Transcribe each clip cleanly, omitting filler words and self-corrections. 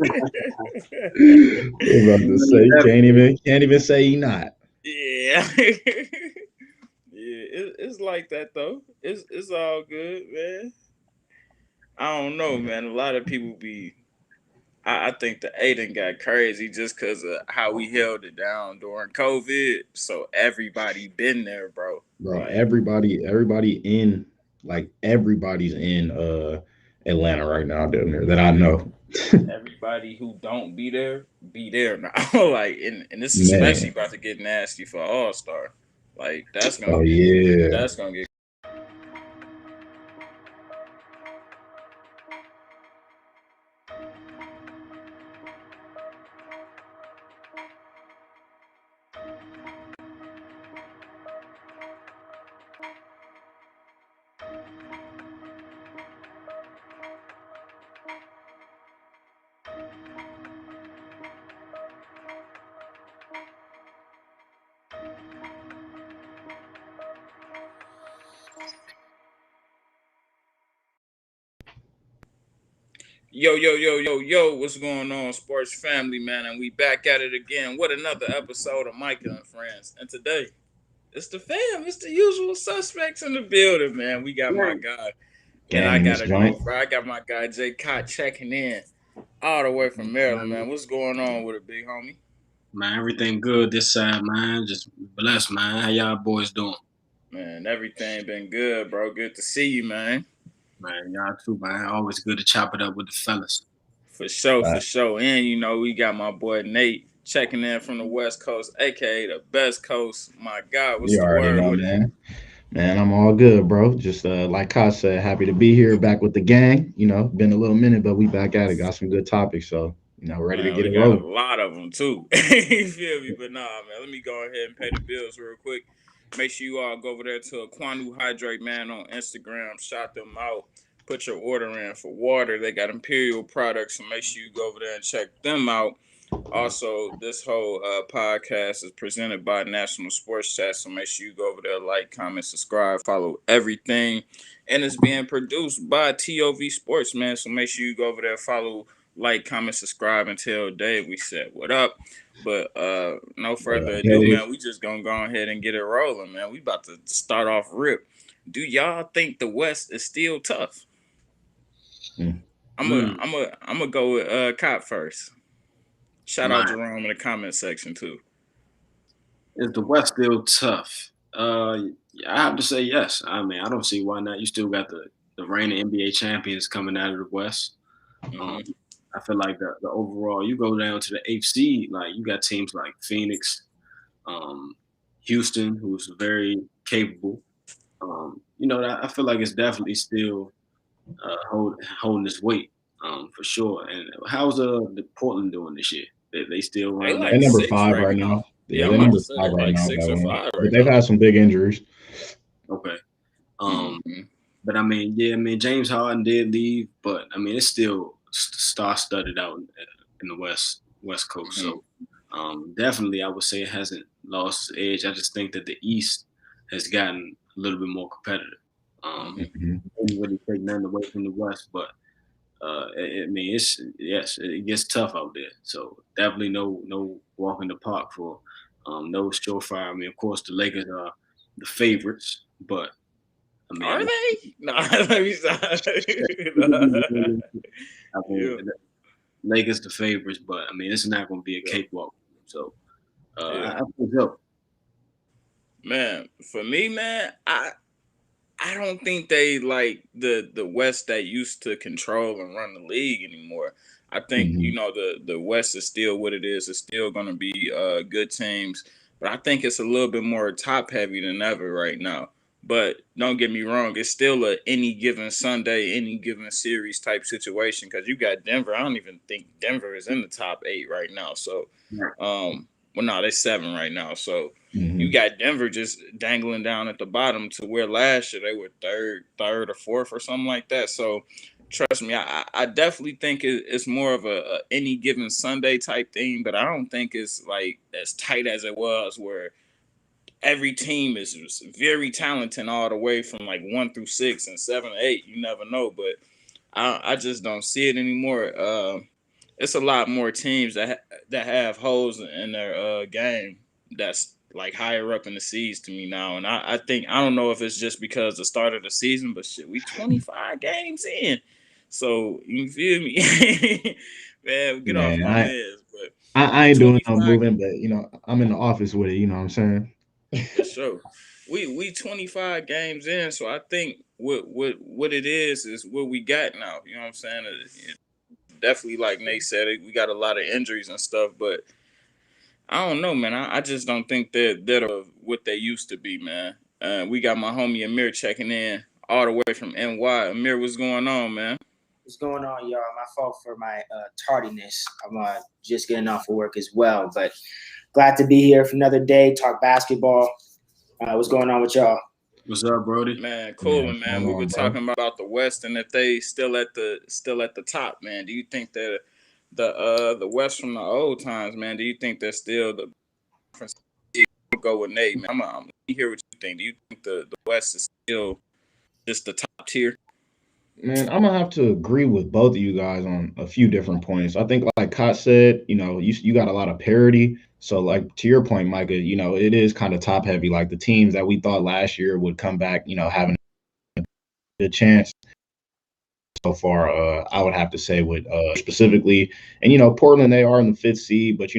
I'm about to say can't even say he not. Yeah. Yeah, it's like that though. It's all good, man. I don't know, man. A lot of people be. I think the Aiden got crazy just because of how we held it down during COVID. So everybody been there, bro. Bro, Like everybody's in Atlanta right now down there that I know. everybody who don't be there now. Like, and this especially Man. about to get nasty for All Star. Like Oh yeah. that's gonna get. Yo, what's going on, sports family, man? And we back at it again. What another episode of Micah and Friends. And today, it's the fam. It's the usual suspects in the building, man. We got my guy. Man, Gang I in this gotta go, joint. bro. I got my guy Jay Cott checking in all the way from Maryland, man. What's going on with it, big homie? Man, everything good this side, man. Just blessed, man. How y'all boys doing? Man, everything been good, bro. Good to see you, man. Man, y'all too, man. Always good to chop it up with the fellas. For sure, for Uh, sure. And you know, we got my boy Nate checking in from the West Coast, aka the best coast. My God, what's you the already word know, with it? man. Man, I'm all good, bro. Just like Kai said, happy to be here back with the gang. Been a little minute, but we back at it. Got some good topics, so ready to Man, get we it got a rolling. lot of them too. You feel me? But nah, man, let me go ahead and pay the bills real quick. Make sure you all go over there to AQUANO Hydrate, man, on Instagram. Shout them out. Put your order in for water. They got Imperial products, so make sure you go over there and check them out. Also, this whole podcast is presented by National Sports Chat, so make sure you go over there, like, comment, subscribe, follow everything. And it's being produced by TOV Sports, man, so make sure you go over there, follow, like, comment, subscribe, and tell Dave we said what up. But no What further up, ado, Dave? man, we just gonna go ahead and get it rolling, man. We about to start off rip. Do y'all think the West is still tough? Mm. Mm, I'm gonna go with Cop first. Shout out man, Jerome in the comment section too. is the West still tough? Yeah, I have to say yes. I mean, I don't see why not. You still got the reigning NBA champions coming out of the West. Um, Hmm. I feel like the overall, you go down to the eighth seed, like you got teams like Phoenix, um, Houston, who's very capable. I feel like it's definitely still holding its weight, for sure. And how's the Portland doing this year? They still They running They're like like number six five right right now. now. Yeah, Yeah, I'm they're about to number say five they right like now by six or one, five but right they've now. had some big injuries. okay. Um, Hmm. but I mean, yeah, I mean James Harden did leave, but I mean it's still star studded out in the West Coast. Hmm. So definitely, I would say it hasn't lost its edge. I just think that the East has gotten a little bit more competitive. Hmm. Hmm. Didn't really take nothing away from the West, but I mean, it gets tough out there. So definitely no walk in the park for no surefire. I mean, of course, the Lakers are the favorites, but I Are mean, they? No, let me stop. I mean, Yeah, the Lakers the favorites, but I mean, it's not going to be a yeah, cakewalk. So yeah. I think so. Man, for me, man, I don't think they like the West that used to control and run the league anymore. I think Hmm. the West is still what it is. It's still going to be good teams, but I think it's a little bit more top heavy than ever right now. But don't get me wrong, it's still a any given Sunday, any given series type situation because you got Denver. I don't even think Denver is in the top 8 right now. So, Right. well, no, they're 7 right now. So you Hmm. got Denver just dangling down at the bottom to where last year they were third or fourth or something like that. So trust me, I definitely think it's more of a any given Sunday type thing, but I don't think it's like as tight as it was where every team is very talented all the way from like 1 through 6 and 7 to 8. You never know, but I just don't see it anymore. it's a lot more teams that have holes in their game that's like higher up in the seeds to me now, and I think I don't know if it's just because the start of the season, but shit, we 25 games in, so you feel me, man? Get off Man, my meds, but I we ain't doing twenty no five moving, but I'm in the office with it. You know what I'm saying? for sure. We 25 games in, so I think what it is what we got now. You know what I'm saying? Definitely, like Nate said, we got a lot of injuries and stuff, but I don't know, man. I just don't think they're what they used to be, man. We got my homie Amir checking in all the way from NY. Amir, what's going on, man? What's going on, y'all? My fault for my tardiness. I'm just getting off of work as well, but glad to be here for another day. Talk basketball. What's going on with y'all? What's up, Brody? Man, Yeah, cool, what's man. going We were on, bro? talking about the West and if they still at the top, man. Do you think that the West from the old times, man? Do you think they're still the conference? Go with Nate, man. I'm hear what you think. Do you think the West is still just the top tier? Man, I'm gonna have to agree with both of you guys on a few different points. I think, like Kot said, you got a lot of parity. So, like to your point, Micah, it is kind of top heavy. Like the teams that we thought last year would come back, having a chance so far. I would have to say with specifically, and Portland, they are in the fifth seed, but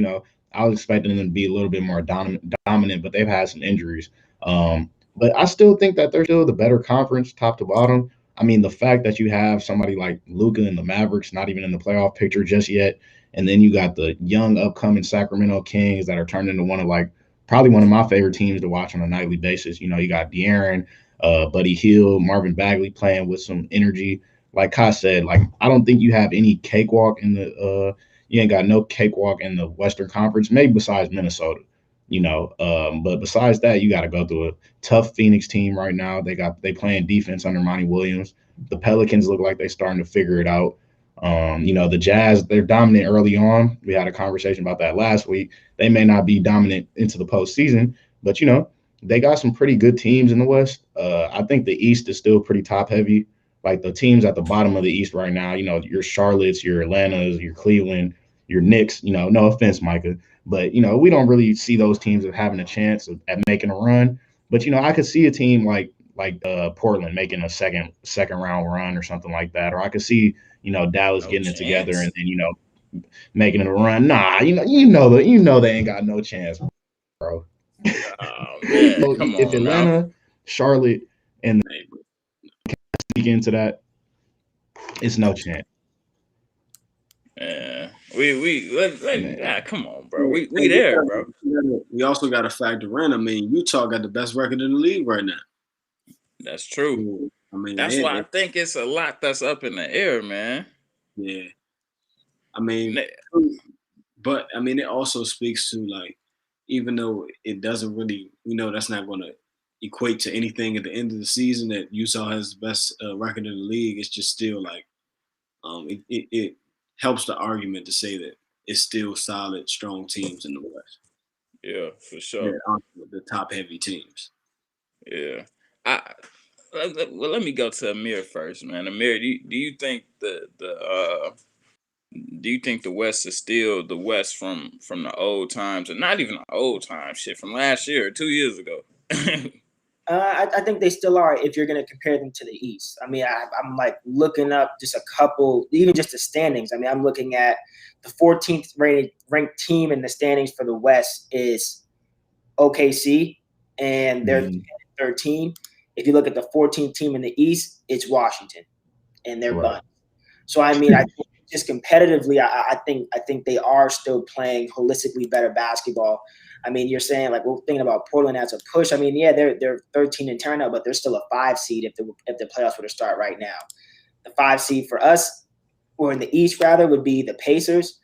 I was expecting them to be a little bit more dominant, but they've had some injuries. But I still think that they're still the better conference, top to bottom. I mean, the fact that you have somebody like Luka and the Mavericks not even in the playoff picture just yet, and then you got the young upcoming Sacramento Kings that are turned into probably one of my favorite teams to watch on a nightly basis. You got De'Aaron, Buddy Hield, Marvin Bagley playing with some energy. Like Kai said, like I don't think you have any cakewalk in the you ain't got no cakewalk in the Western Conference, maybe besides Minnesota. But besides that, you got to go through a tough Phoenix team right now. They playing defense under Monty Williams. The Pelicans look like they're starting to figure it out. The Jazz, they're dominant early on. We had a conversation about that last week. They may not be dominant into the postseason, but they got some pretty good teams in the West. I think the East is still pretty top heavy. Like the teams at the bottom of the East right now, your Charlottes, your Atlantas, your Cleveland, your Knicks. No offense, Micah, but we don't really see those teams as having a chance at making a run. But I could see a team like Portland making a second round run or something like that, or I could see Dallas No getting it together and chance. then making it a run. Nah, they ain't got no chance, bro. Oh man, So come if on now. Atlanta, Charlotte, and Hey, speak into that, it's no chance. Yeah, Man, come on, bro. hey, We there, bro. we also got to factor in. I mean, Utah got the best record in the league right now. That's true. So, I mean, That's why I think it's a lot that's up in the air, man. yeah. I mean, Ne- but I mean, it also speaks to like, even though it doesn't really, we know that's not going to equate to anything at the end of the season that Utah has the best record in the league. It's just still like, it helps the argument to say that it's still solid, strong teams in the West. Yeah, for Yeah, sure. the top heavy teams. Yeah. I well, let me go to Amir first, man. Amir, do you think do you think the West is still the West from the old times, or not even the old times, shit from last year or 2 years ago? I think they still are if you're going to compare them to the East. I mean, I'm like looking up just a couple, even just the standings. I mean, I'm looking at the 14th ranked team in the standings for the West is OKC, and they're mhm, 13. If you look at the 14th team in the East, it's Washington, and they're right. buns. So I mean, I think just competitively, I think they are still playing holistically better basketball. I mean, you're saying like we're thinking about Portland as a push. I mean, yeah, they're 13 and 10 now, but they're still a 5 seed if the playoffs were to start right now. The 5 seed for us, or in the East rather, would be the Pacers.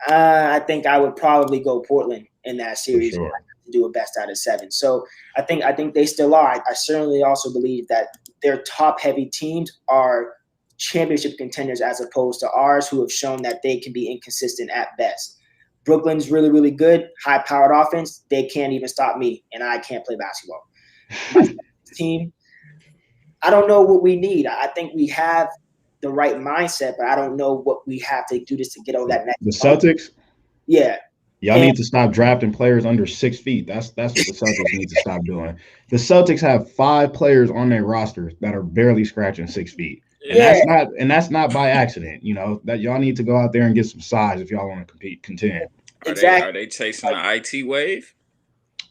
I think I would probably go Portland in that For series sure. to do a best out of 7. So I think they still are. I certainly also believe that their top heavy teams are championship contenders as opposed to ours, who have shown that they can be inconsistent at best. Brooklyn's really, really good, high powered offense. They can't even stop me, and I can't play basketball. My team, I don't know what we need. I think we have the right mindset, but I don't know what we have to do to get over that next. The Celtics. Yeah. Y'all need to stop drafting players under 6 feet. That's what the Celtics need to stop doing. The Celtics have 5 players on their roster that are barely scratching 6 feet. And that's not by accident. You know, that y'all need to go out there and get some size if y'all want to contend. Are they chasing the IT wave?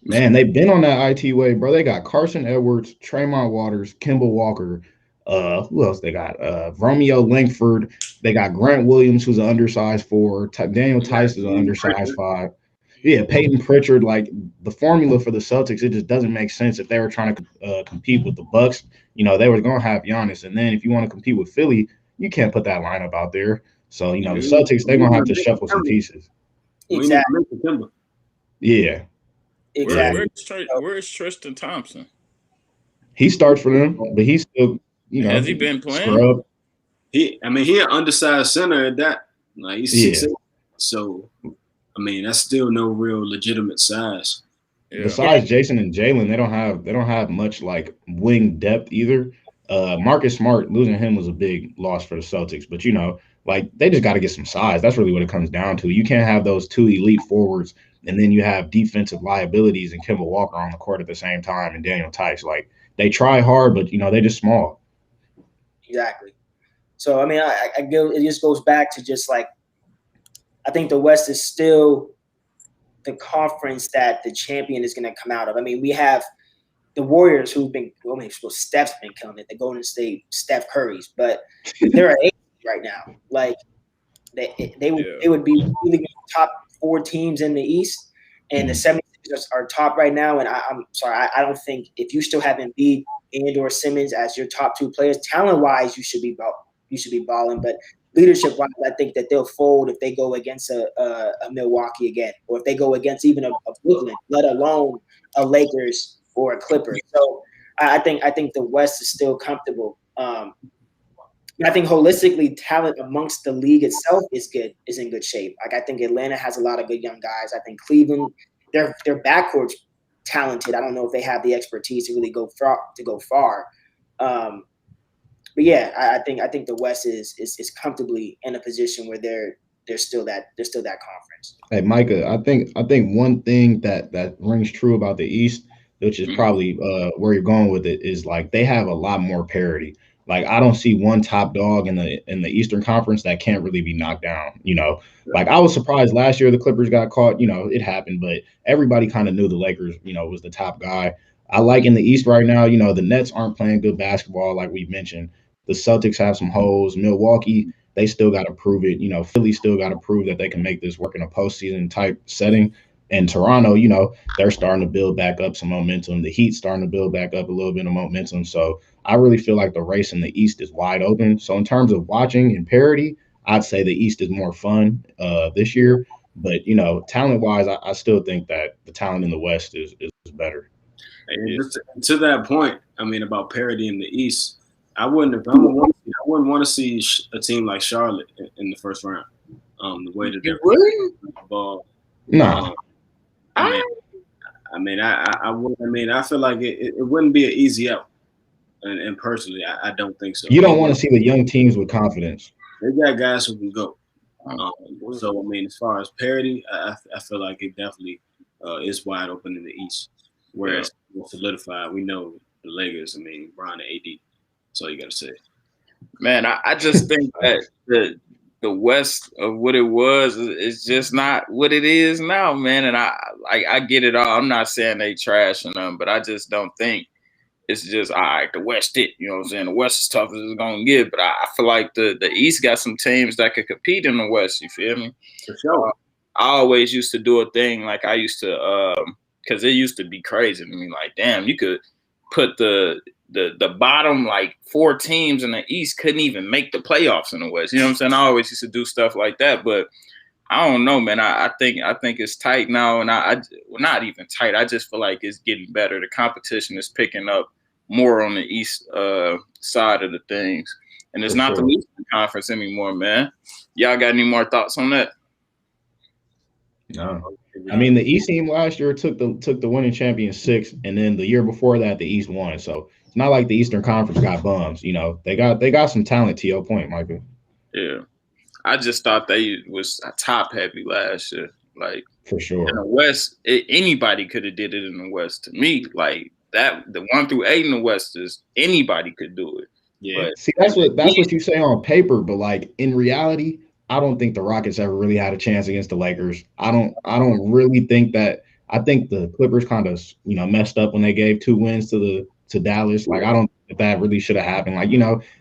Man, they've been on that IT wave, bro. They got Carson Edwards, Tremont Waters, Kimball Walker. Who else they got? Romeo Langford. They got Grant Williams, who's an undersized 4. Daniel Tice is an undersized 5. Yeah, Peyton Pritchard. Like, the formula for the Celtics, it just doesn't make sense. If they were trying to compete with the Bucks, you know, they were going to have Giannis. And then if you want to compete with Philly, you can't put that lineup out there. So, you know, the Celtics, they're going to have to shuffle some pieces. Exactly. Yeah. Exactly. Where's Tristan Thompson? He starts for them, but he's still, you know, has he been playing? Scrub. He an undersized center at that. Like, he's 6'8", so I mean, that's still no real legitimate size. Yeah. Besides Jason and Jalen, they don't have much like wing depth either. Marcus Smart, losing him was a big loss for the Celtics, but you know, like, they just got to get some size. That's really what it comes down to. You can't have those 2 elite forwards and then you have defensive liabilities and Kimball Walker on the court at the same time and Daniel Tice. Like, they try hard, but you know, they just small. Exactly. So I mean, it just goes back to just like, I think the West is still the conference that the champion is going to come out of. I mean, we have the Warriors who've been, Steph's been killing it. The Golden State Steph Curry's, but they're at 8 right now. Like, they would be really good top 4 teams in the East, and the 76ers are top right now. And I'm sorry, I don't think if you still have Embiid and/or Simmons as your top 2 players, talent-wise, you should be balling. But leadership-wise, I think that they'll fold if they go against a Milwaukee again, or if they go against even a Brooklyn, let alone a Lakers or a Clippers. So I think the West is still comfortable. I think holistically, talent amongst the league itself is in good shape. Like, I think Atlanta has a lot of good young guys. I think Cleveland, their backcourt's talented. I don't know if they have the expertise to really go far. But yeah, I think the West is comfortably in a position where they're still that conference. Hey, Micah, I think one thing that rings true about the East, which is probably where you're going with it, is like they have a lot more parity. Like, I don't see one top dog in the Eastern Conference that can't really be knocked down. You know, like, I was surprised last year the Clippers got caught. You know, it happened, but everybody kind of knew the Lakers, you know, was the top guy. I like in the East right now, you know, the Nets aren't playing good basketball, like we mentioned. The Celtics have some holes. Milwaukee, they still got to prove it. You know, Philly still got to prove that they can make this work in a postseason type setting. And Toronto, you know, they're starting to build back up some momentum. The Heat's starting to build back up a little bit of momentum. So I really feel like the race in the East is wide open. So in terms of watching and parity, I'd say the East is more fun this year. But, you know, talent-wise, I still think that the talent in the West is better. And just to that point, I mean, about parity in the East, I wouldn't want to see a team like Charlotte in the first round. The way that they're playing the ball. No. I feel like it wouldn't be an easy out. And personally, I don't think so. You don't want to see the young teams with confidence. They got guys who can go. So, I mean, as far as parity, I feel like it definitely is wide open in the East. Whereas solidified, we know the Lakers, I mean, Bron and AD. That's all you got to say. Man, I just think that the West of what it was is just not what it is now, man. And I get it all. I'm not saying they trashing them, but I just don't think it's just, all right, the West it. You know what I'm saying? The West is tough as it's going to get. But I feel like the East got some teams that could compete in the West. You feel me? For sure. I always used to do a thing like I used to because it used to be crazy to me. Like, damn, you could put the bottom like 4 teams in the East couldn't even make the playoffs in the West. You know what I'm saying? I always used to do stuff like that, but I don't know, man. I think it's tight now, and well, not even tight. I just feel like it's getting better. The competition is picking up more on the East side of the things, and it's not the Eastern Conference anymore, man. Y'all got any more thoughts on that? No. I mean, the East team last year took the winning champion 6, and then the year before that, the East won. So It's not like the Eastern Conference got bums. You know, they got some talent. To your point, Micah. Yeah, I just thought they was top heavy last year. Like For in the sure. West, anybody could have did it in the West. To me, like that, the 1 through 8 in the West is anybody could do it. Yeah. But See, that's what you say on paper, but like in reality, I don't think the Rockets ever really had a chance against the Lakers. I don't really think that. I think the Clippers kind of messed up when they gave 2 wins to Dallas. Like I don't think that really should have happened. Like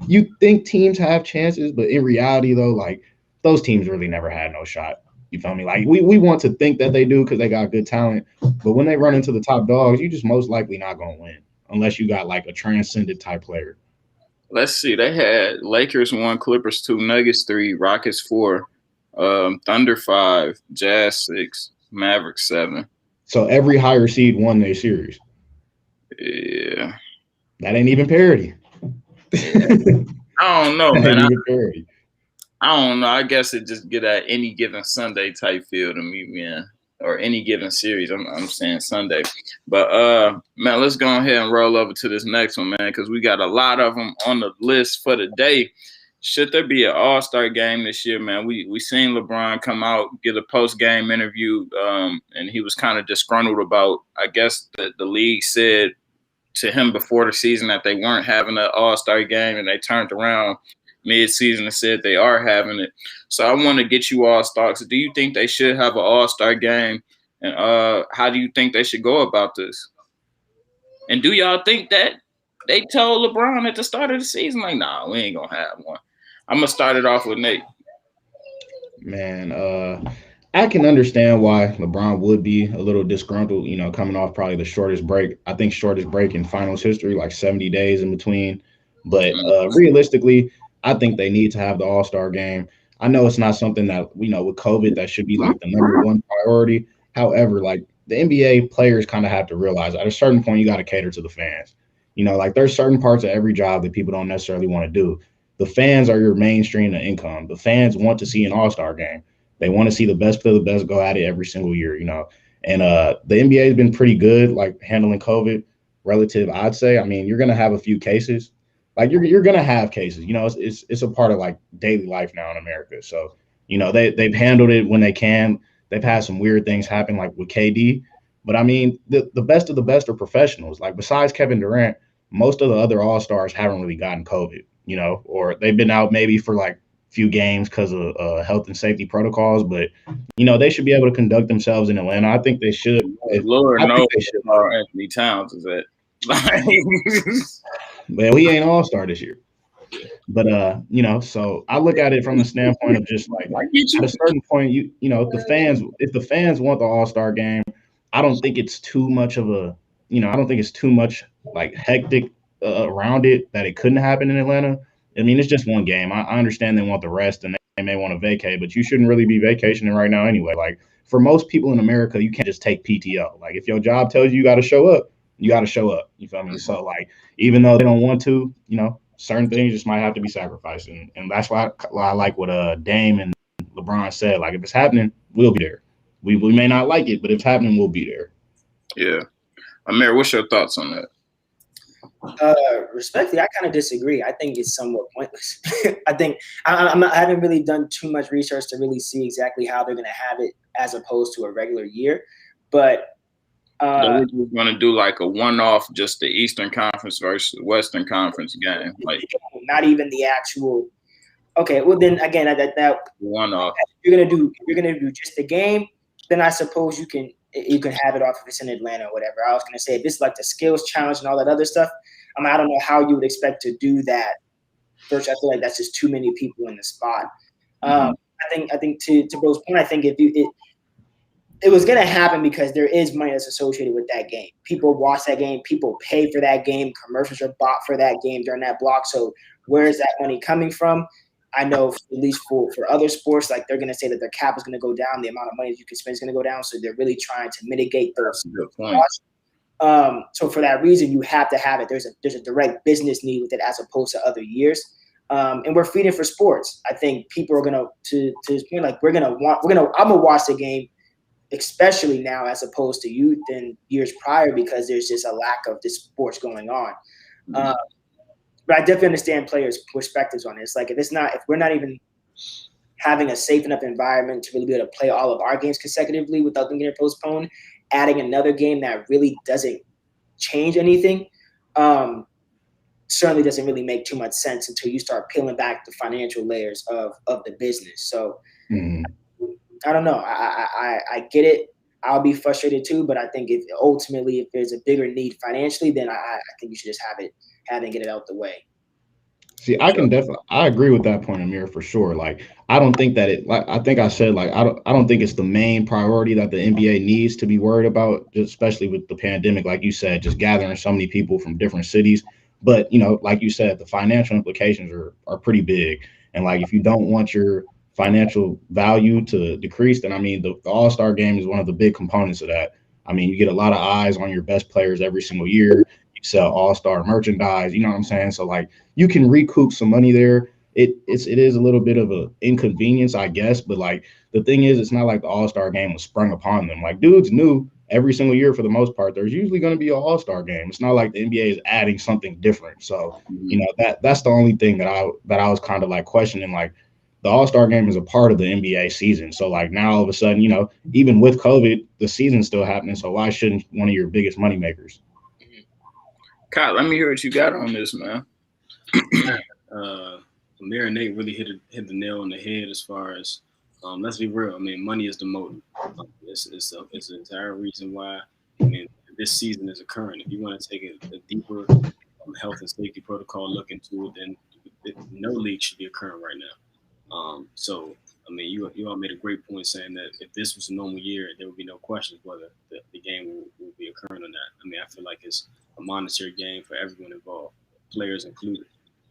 you think teams have chances, but in reality though, like those teams really never had no shot. You feel me? Like we want to think that they do because they got good talent, but when they run into the top dogs, you just most likely not gonna win unless you got like a transcendent type player. let's see, they had Lakers 1, Clippers 2, Nuggets 3, Rockets 4, Thunder 5, Jazz 6, Mavericks 7. So every higher seed won their series. Yeah, That ain't even parity. I don't know, That man. ain't even parity. I don't know. I guess it just get at any given Sunday type feel to me, man. Or any given series. I'm saying Sunday. But man, let's go ahead and roll over to this next one, man, because we got a lot of them on the list for the day. Should there be an All-Star game this year, man? We seen LeBron come out, get a post-game interview, and he was kind of disgruntled about, I guess, the league said to him before the season that they weren't having an All-Star game, and they turned around mid-season and said they are having it. So I want to get you all thoughts. Do you think they should have an All-Star game, and how do you think they should go about this? And do y'all think that they told LeBron at the start of the season, like, nah, we ain't gonna have one? I'm gonna start it off with Nate. Man, I can understand why LeBron would be a little disgruntled, coming off probably the shortest break. I think shortest break in finals history, like 70 days in between. But realistically, I think they need to have the All-Star game. I know it's not something that, with COVID, that should be like the number one priority. However, like the NBA players kind of have to realize at a certain point, you got to cater to the fans. Like there's certain parts of every job that people don't necessarily want to do. The fans are your main stream of income. The fans want to see an All-Star game. They want to see the best of the best go at it every single year, And the NBA has been pretty good, like handling COVID relative, I'd say. I mean, you're gonna have a few cases. Like you're gonna have cases. It's a part of like daily life now in America. So, they've handled it when they can. They've had some weird things happen, like with KD. But I mean, the best of the best are professionals. Like besides Kevin Durant, most of the other All-Stars haven't really gotten COVID, or they've been out maybe for like few games because of health and safety protrocols, but they should be able to conduct themselves in Atlanta. I think they should. Lord I knows think they should. where Anthony Towns is at. Well, he ain't All-Star this year. But so I look at it from the standpoint of just like at a certain point, if the fans want the All-Star game, I don't think it's too much of a, I don't think it's too much like hectic around it that it couldn't happen in Atlanta. I mean, it's just one game. I understand they want the rest and they may want to vacate, but you shouldn't really be vacationing right now anyway. Like for most people in America, you can't just take PTO. Like if your job tells you got to show up, you got to show up. You feel me? So like, even though they don't want to, certain things just might have to be sacrificed. And that's why I like what Dame and LeBron said. Like if it's happening, we'll be there. We may not like it, but if it's happening, we'll be there. Yeah. Amir, what's your thoughts on that? Respectfully, I kind of disagree. I think it's somewhat pointless. I think I haven't really done too much research to really see exactly how they're going to have it as opposed to a regular year. But we're going to do like a one-off, just the Eastern Conference versus Western Conference game, like not even the actual. Okay, well then again, that one-off. You're gonna do just the game. Then I suppose you can have it off if it's in Atlanta or whatever. I was gonna say if it's like the skills challenge and all that other stuff. I don't know how you would expect to do that. First, I feel like that's just too many people in the spot. I think to Bro's point, I think if it was going to happen because there is money that's associated with that game. People watch that game. People pay for that game. Commercials are bought for that game during that block. So where is that money coming from? I know at least for other sports, like they're going to say that their cap is going to go down. The amount of money you can spend is going to go down. So they're really trying to mitigate those costs. So for that reason, you have to have it. There's a direct business need with it as opposed to other years. And we're feeding for sports. I think people are going to this point, like I'm going to watch the game, especially now as opposed to youth and years prior, because there's just a lack of this sports going on. But I definitely understand players' perspectives on this. Like if we're not even having a safe enough environment to really be able to play all of our games consecutively without them getting postponed, adding another game that really doesn't change anything, certainly doesn't really make too much sense until you start peeling back the financial layers of the business. So I don't know. I get it. I'll be frustrated too, but I think if there's a bigger need financially, then I think you should just have it and get it out the way. See, I agree with that point, Amir, for sure. Like, I don't think that I think I said, like, I don't think it's the main priority that the NBA needs to be worried about, especially with the pandemic, like you said, just gathering so many people from different cities. But, like you said, the financial implications are pretty big. And like, if you don't want your financial value to decrease, then I mean, the All-Star game is one of the big components of that. I mean, you get a lot of eyes on your best players every single year. You sell All-Star merchandise, you know what I'm saying? So like, you can recoup some money there. It is a little bit of an inconvenience, I guess, but like the thing is, it's not like the All-Star game was sprung upon them. Like dudes knew every single year for the most part there's usually going to be an All-Star game. It's not like the NBA is adding something different. So that's the only thing that I was kind of like questioning. Like the All-Star game is a part of the NBA season. So like now all of a sudden, even with COVID, the season's still happening. So why shouldn't one of your biggest money makers? Kyle, let me hear what you got on this, man. Amir and Nate really hit the nail on the head as far as let's be real. I mean, money is the motive. It's the entire reason why this season is occurring. If you want to take a deeper health and safety protocol look into it, then no league should be occurring right now. So I mean, you all made a great point saying that if this was a normal year, there would be no questions whether the game will be occurring or not. I mean, I feel like it's a monetary game for everyone involved, players included.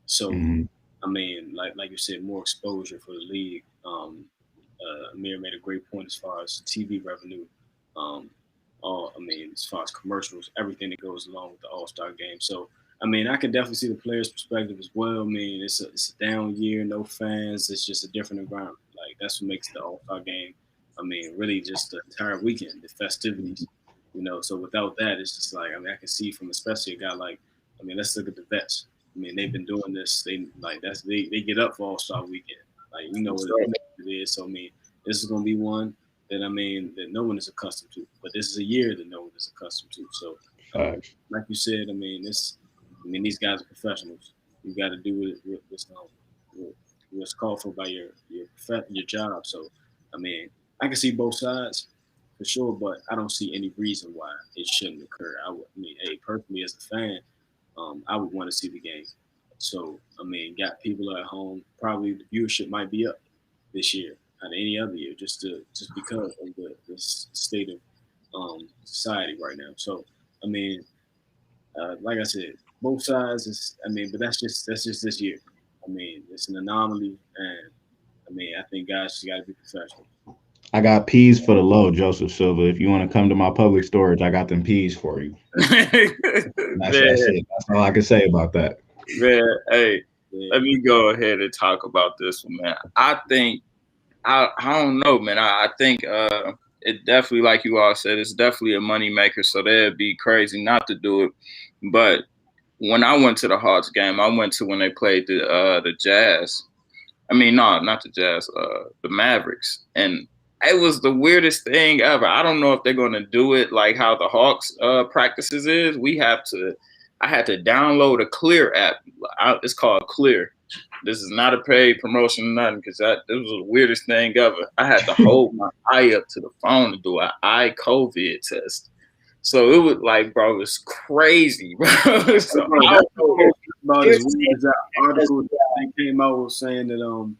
So, I mean, like you said, more exposure for the league. Amir made a great point as far as TV revenue. As far as commercials, everything that goes along with the All-Star game. So, I mean, I can definitely see the players' perspective as well. I mean, it's a down year, no fans. It's just a different environment. Like, that's what makes the All-Star game, I mean, really just the entire weekend, the festivities, So without that, it's just like, I mean, I can see from especially a guy like, I mean, let's look at the vets. I mean, they've been doing this. They get up for All-Star weekend. Like, what it is. So, I mean, this is going to be one that, that no one is accustomed to. But this is a year that no one is accustomed to. So, like you said, these guys are professionals. You got to do what's called for by your job. So, I can see both sides for sure, but I don't see any reason why it shouldn't occur. Personally as a fan, I would want to see the game. So, got people at home. Probably the viewership might be up this year than any other year, just because of the state of society right now. So, like I said, both sides is. But that's just this year. It's an anomaly, and I think guys just got to be professional. I got peas for the low, Joseph Silva. If you want to come to my public storage, I got them peas for you. That's it. That's all I can say about that. Man, hey, let me go ahead and talk about this one, man. I think I don't know, man. I think it definitely, like you all said, it's definitely a money maker. So that'd be crazy not to do it. But when I went to the Hawks game, I went to when they played the Jazz. No, not the Jazz, the Mavericks, and it was the weirdest thing ever. I don't know if they're going to do it like how the Hawks practices is. I had to download a Clear app. It's called Clear. This is not a paid promotion or nothing because this was the weirdest thing ever. I had to hold my eye up to the phone to do an eye COVID test. So it was like, bro, it was crazy, bro. So I don't know about that article that came out was saying that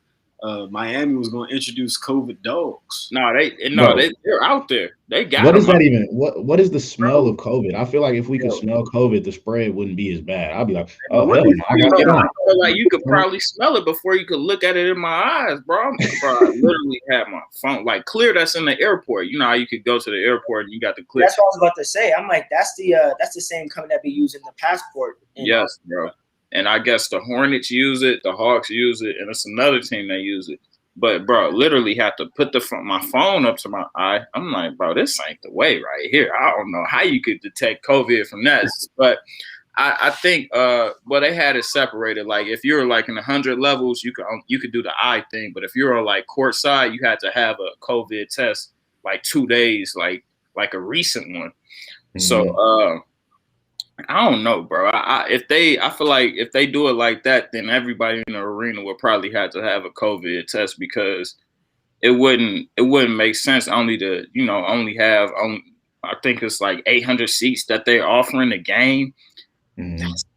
Miami was going to introduce COVID dogs. They're out there. They got. What is that even? What is the smell of COVID? I feel like if we could smell COVID, the spread wouldn't be as bad. I'd be like, oh hell no, I gotta get on. Like you could probably smell it before you could look at it in my eyes, bro. I literally had my phone like Clear. That's in the airport. You know how you could go to the airport and you got the Clear. That's what I was about to say. I'm like, that's the same company that be using the passport. Yes, bro. And I guess the Hornets use it, the Hawks use it, and it's another team that use it. But, bro, literally had to put my phone up to my eye. I'm like, bro, this ain't the way right here. I don't know how you could detect COVID from that. But I think well they had it separated. Like if you're like in 100 levels, you could do the eye thing, but if you're on like court side, you had to have a COVID test like 2 days, like a recent one. So I don't know, bro. I feel like if they do it like that, then everybody in the arena would probably have to have a COVID test because it wouldn't make sense only to only have I think it's like 800 seats that they're offering the game.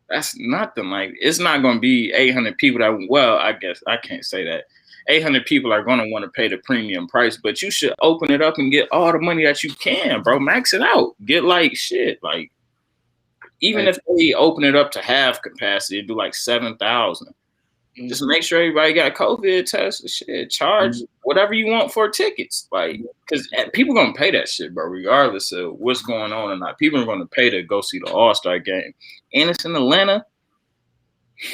That's nothing. Like it's not going to be 800 people that. Well, I guess I can't say that. 800 people are going to want to pay the premium price, but you should open it up and get all the money that you can, bro. Max it out. Get like shit. Like even if they open it up to half capacity, it'd be like 7,000. Just make sure everybody got a COVID test and shit. Charge whatever you want for tickets, like because people gonna pay that shit, bro. Regardless of what's going on or not, people are gonna pay to go see the All-Star game, and it's in Atlanta.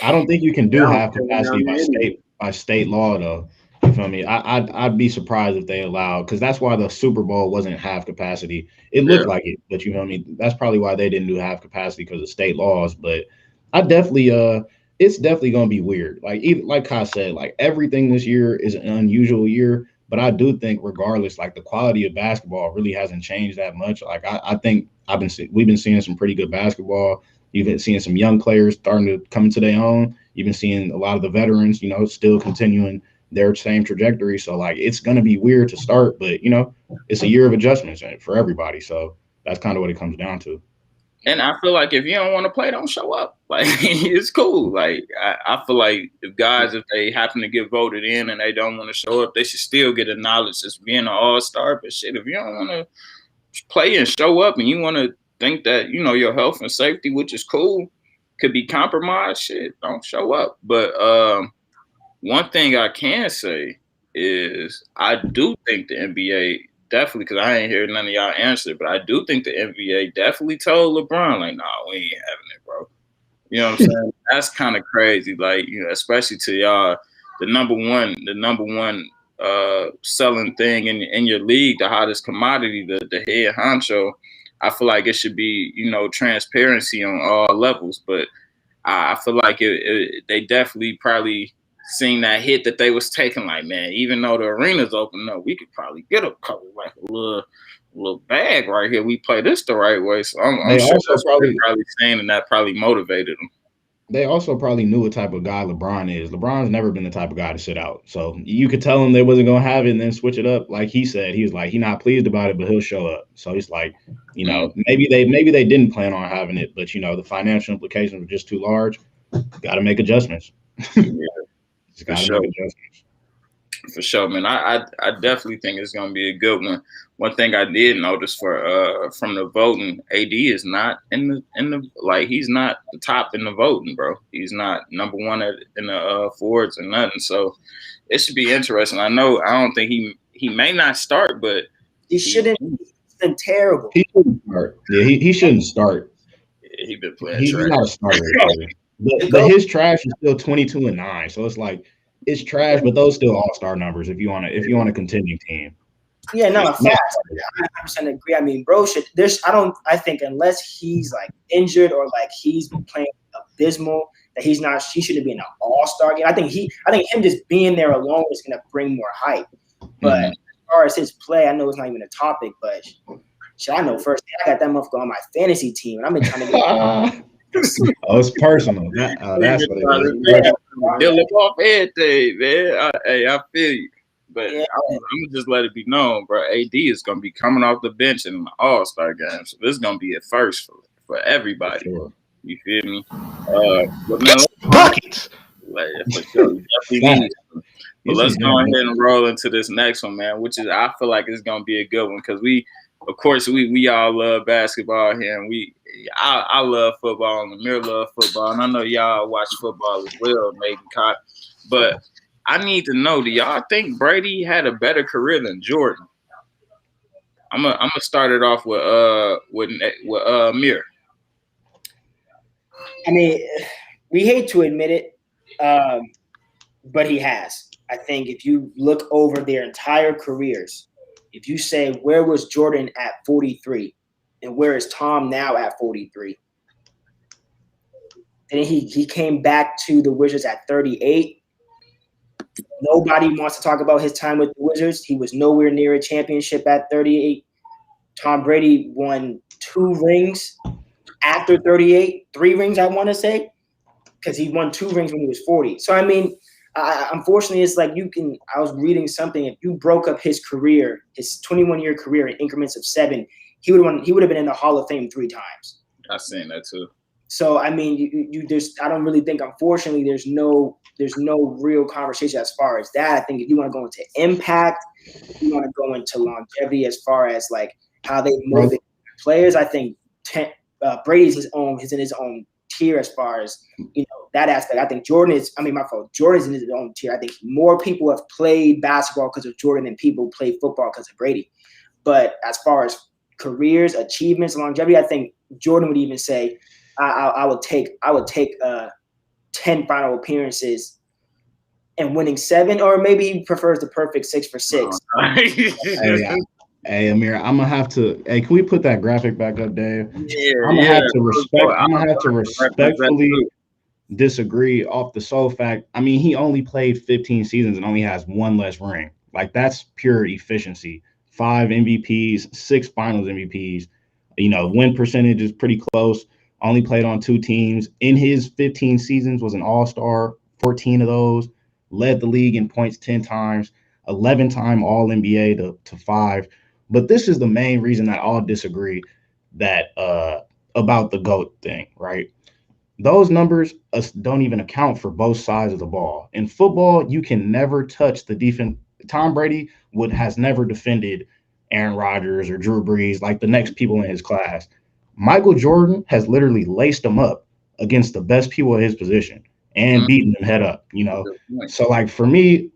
I don't think you can do half capacity by state law though. You feel me? I'd be surprised if they allowed, because that's why the Super Bowl wasn't half capacity. It looked like it, but you feel me? That's probably why they didn't do half capacity, because of state laws. But I definitely it's definitely gonna be weird. Like even like Kai said, like everything this year is an unusual year. But I do think regardless, like the quality of basketball really hasn't changed that much. Like I think we've been seeing some pretty good basketball. You've been seeing some young players starting to come into their own. You've been seeing a lot of the veterans, still continuing their same trajectory. So like it's gonna be weird to start, but it's a year of adjustments for everybody. So that's kind of what it comes down to. And I feel like if you don't want to play, don't show up. Like it's cool. Like I feel like if they happen to get voted in and they don't want to show up, they should still get acknowledged as being an all-star. But shit, if you don't want to play and show up and you want to think that your health and safety, which is cool, could be compromised, shit, don't show up. But one thing I can say is I do think the NBA definitely, because I ain't hear none of y'all answer, but I do think the NBA definitely told LeBron, like, nah, we ain't having it, bro. You know what I'm saying? That's kind of crazy. Like, especially to y'all, the number one selling thing in your league, the hottest commodity, the head honcho. I feel like it should be, transparency on all levels. But I feel like they definitely probably seen that hit that they was taking, like, man, even though the arena's open up, we could probably get a couple, like a little bag right here. We play this the right way. So I'm sure that's probably saying, and that probably motivated them. They also probably knew what type of guy LeBron is. LeBron's never been the type of guy to sit out. So you could tell him they wasn't going to have it and then switch it up. Like he said, he was like, he's not pleased about it, but he'll show up. So he's like, maybe they didn't plan on having it, but the financial implications were just too large. Got to make adjustments. Just got to make adjustments. For sure, man. I definitely think it's gonna be a good one. One thing I did notice from the voting, AD is not in the like he's not the top in the voting, bro. He's not number one in the forwards or nothing. So it should be interesting. I don't think he may not start, but he shouldn't. He's been terrible. He shouldn't start. Yeah, he shouldn't start. Yeah, he been playing. He's not a starter. But his trash is still 22-9. So it's like. It's trash, but those still all-star numbers if you want a contending team. Yeah, no, facts. I 100% agree. I mean, bro, I think unless he's like injured or like he's playing abysmal, that he shouldn't be in an all-star game. I think him just being there alone is gonna bring more hype. But as far as his play, I know it's not even a topic, but I know first I got that motherfucker on my fantasy team, and I've been trying to get it's personal. That's what it is. They'll look off everything, man. I feel you. But I'm gonna just let it be known, bro. AD is gonna be coming off the bench in the All-Star game, so this is gonna be a first for everybody. Sure. You feel me? But man, buckets. For sure, but let's go ahead and roll into this next one, man. Which is I feel like it's gonna be a good one because we all love basketball here, and I love football, and Amir love football, and I know y'all watch football as well, Megan Cott. But I need to know: do y'all think Brady had a better career than Jordan? I'm gonna start it off with Amir. I mean, we hate to admit it, but he has. I think if you look over their entire careers, if you say where was Jordan at 43 and where is Tom now at 43, Then he came back to the Wizards at 38. Nobody wants to talk about his time with the Wizards. He was nowhere near a championship at 38. Tom Brady won 2 rings after 38, 3 rings, I want to say, because he won 2 rings when he was 40. So, I mean, unfortunately, it's like I was reading something. If you broke up his career, his 21-year career in increments of 7, he would have been in the Hall of Fame 3 times. I've seen that too. So, I mean, I don't really think, unfortunately, there's no real conversation as far as that. I think if you want to go into impact, if you want to go into longevity as far as like how they motivate players, I think Brady's in his own tier as far as, that aspect. I think Jordan's in his own tier. I think more people have played basketball because of Jordan than people play football because of Brady. But as far as careers, achievements, longevity, I think Jordan would even say, I would take 10 final appearances and winning 7, or maybe he prefers the perfect 6 for 6. Hey, Amir, I'm gonna have to. Hey, can we put that graphic back up, Dave? Yeah, I'm gonna have to respectfully disagree off the sole fact. I mean, he only played 15 seasons and only has 1 less ring. Like, that's pure efficiency. 5 MVPs, 6 Finals MVPs. Win percentage is pretty close. Only played on 2 teams. In his 15 seasons, was an All-Star. 14 of those. Led the league in points 10 times. 11-time All-NBA to 5. But this is the main reason that all disagree that about the GOAT thing, right? Those numbers don't even account for both sides of the ball. In football, you can never touch the defense. Tom Brady has never defended Aaron Rodgers or Drew Brees like the next people in his class. Michael Jordan has literally laced him up against the best people at his position and beaten them head up, So, like, for me,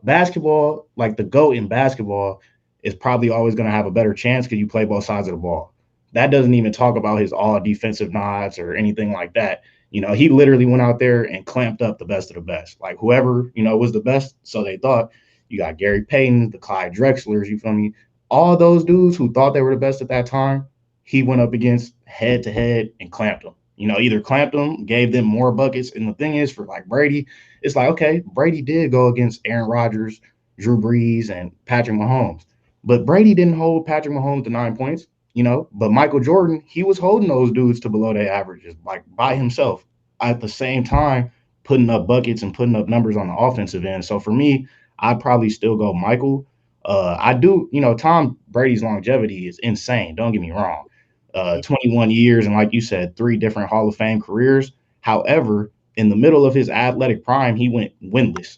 basketball, like the GOAT in basketball, is probably always going to have a better chance because you play both sides of the ball. That doesn't even talk about his all defensive nods or anything like that. He literally went out there and clamped up the best of the best. Like, whoever, was the best, so they thought. You got Gary Payton, the Clyde Drexlers, you feel me? All those dudes who thought they were the best at that time, he went up against head to head and clamped them. Either clamped them, gave them more buckets. And the thing is, for like Brady, it's like, okay, Brady did go against Aaron Rodgers, Drew Brees, and Patrick Mahomes. But Brady didn't hold Patrick Mahomes to 9 points, But Michael Jordan, he was holding those dudes to below their averages, like by himself, at the same time, putting up buckets and putting up numbers on the offensive end. So for me, I'd probably still go Michael. I do, Tom Brady's longevity is insane. Don't get me wrong. 21 years and, like you said, 3 different Hall of Fame careers. However, in the middle of his athletic prime, he went winless,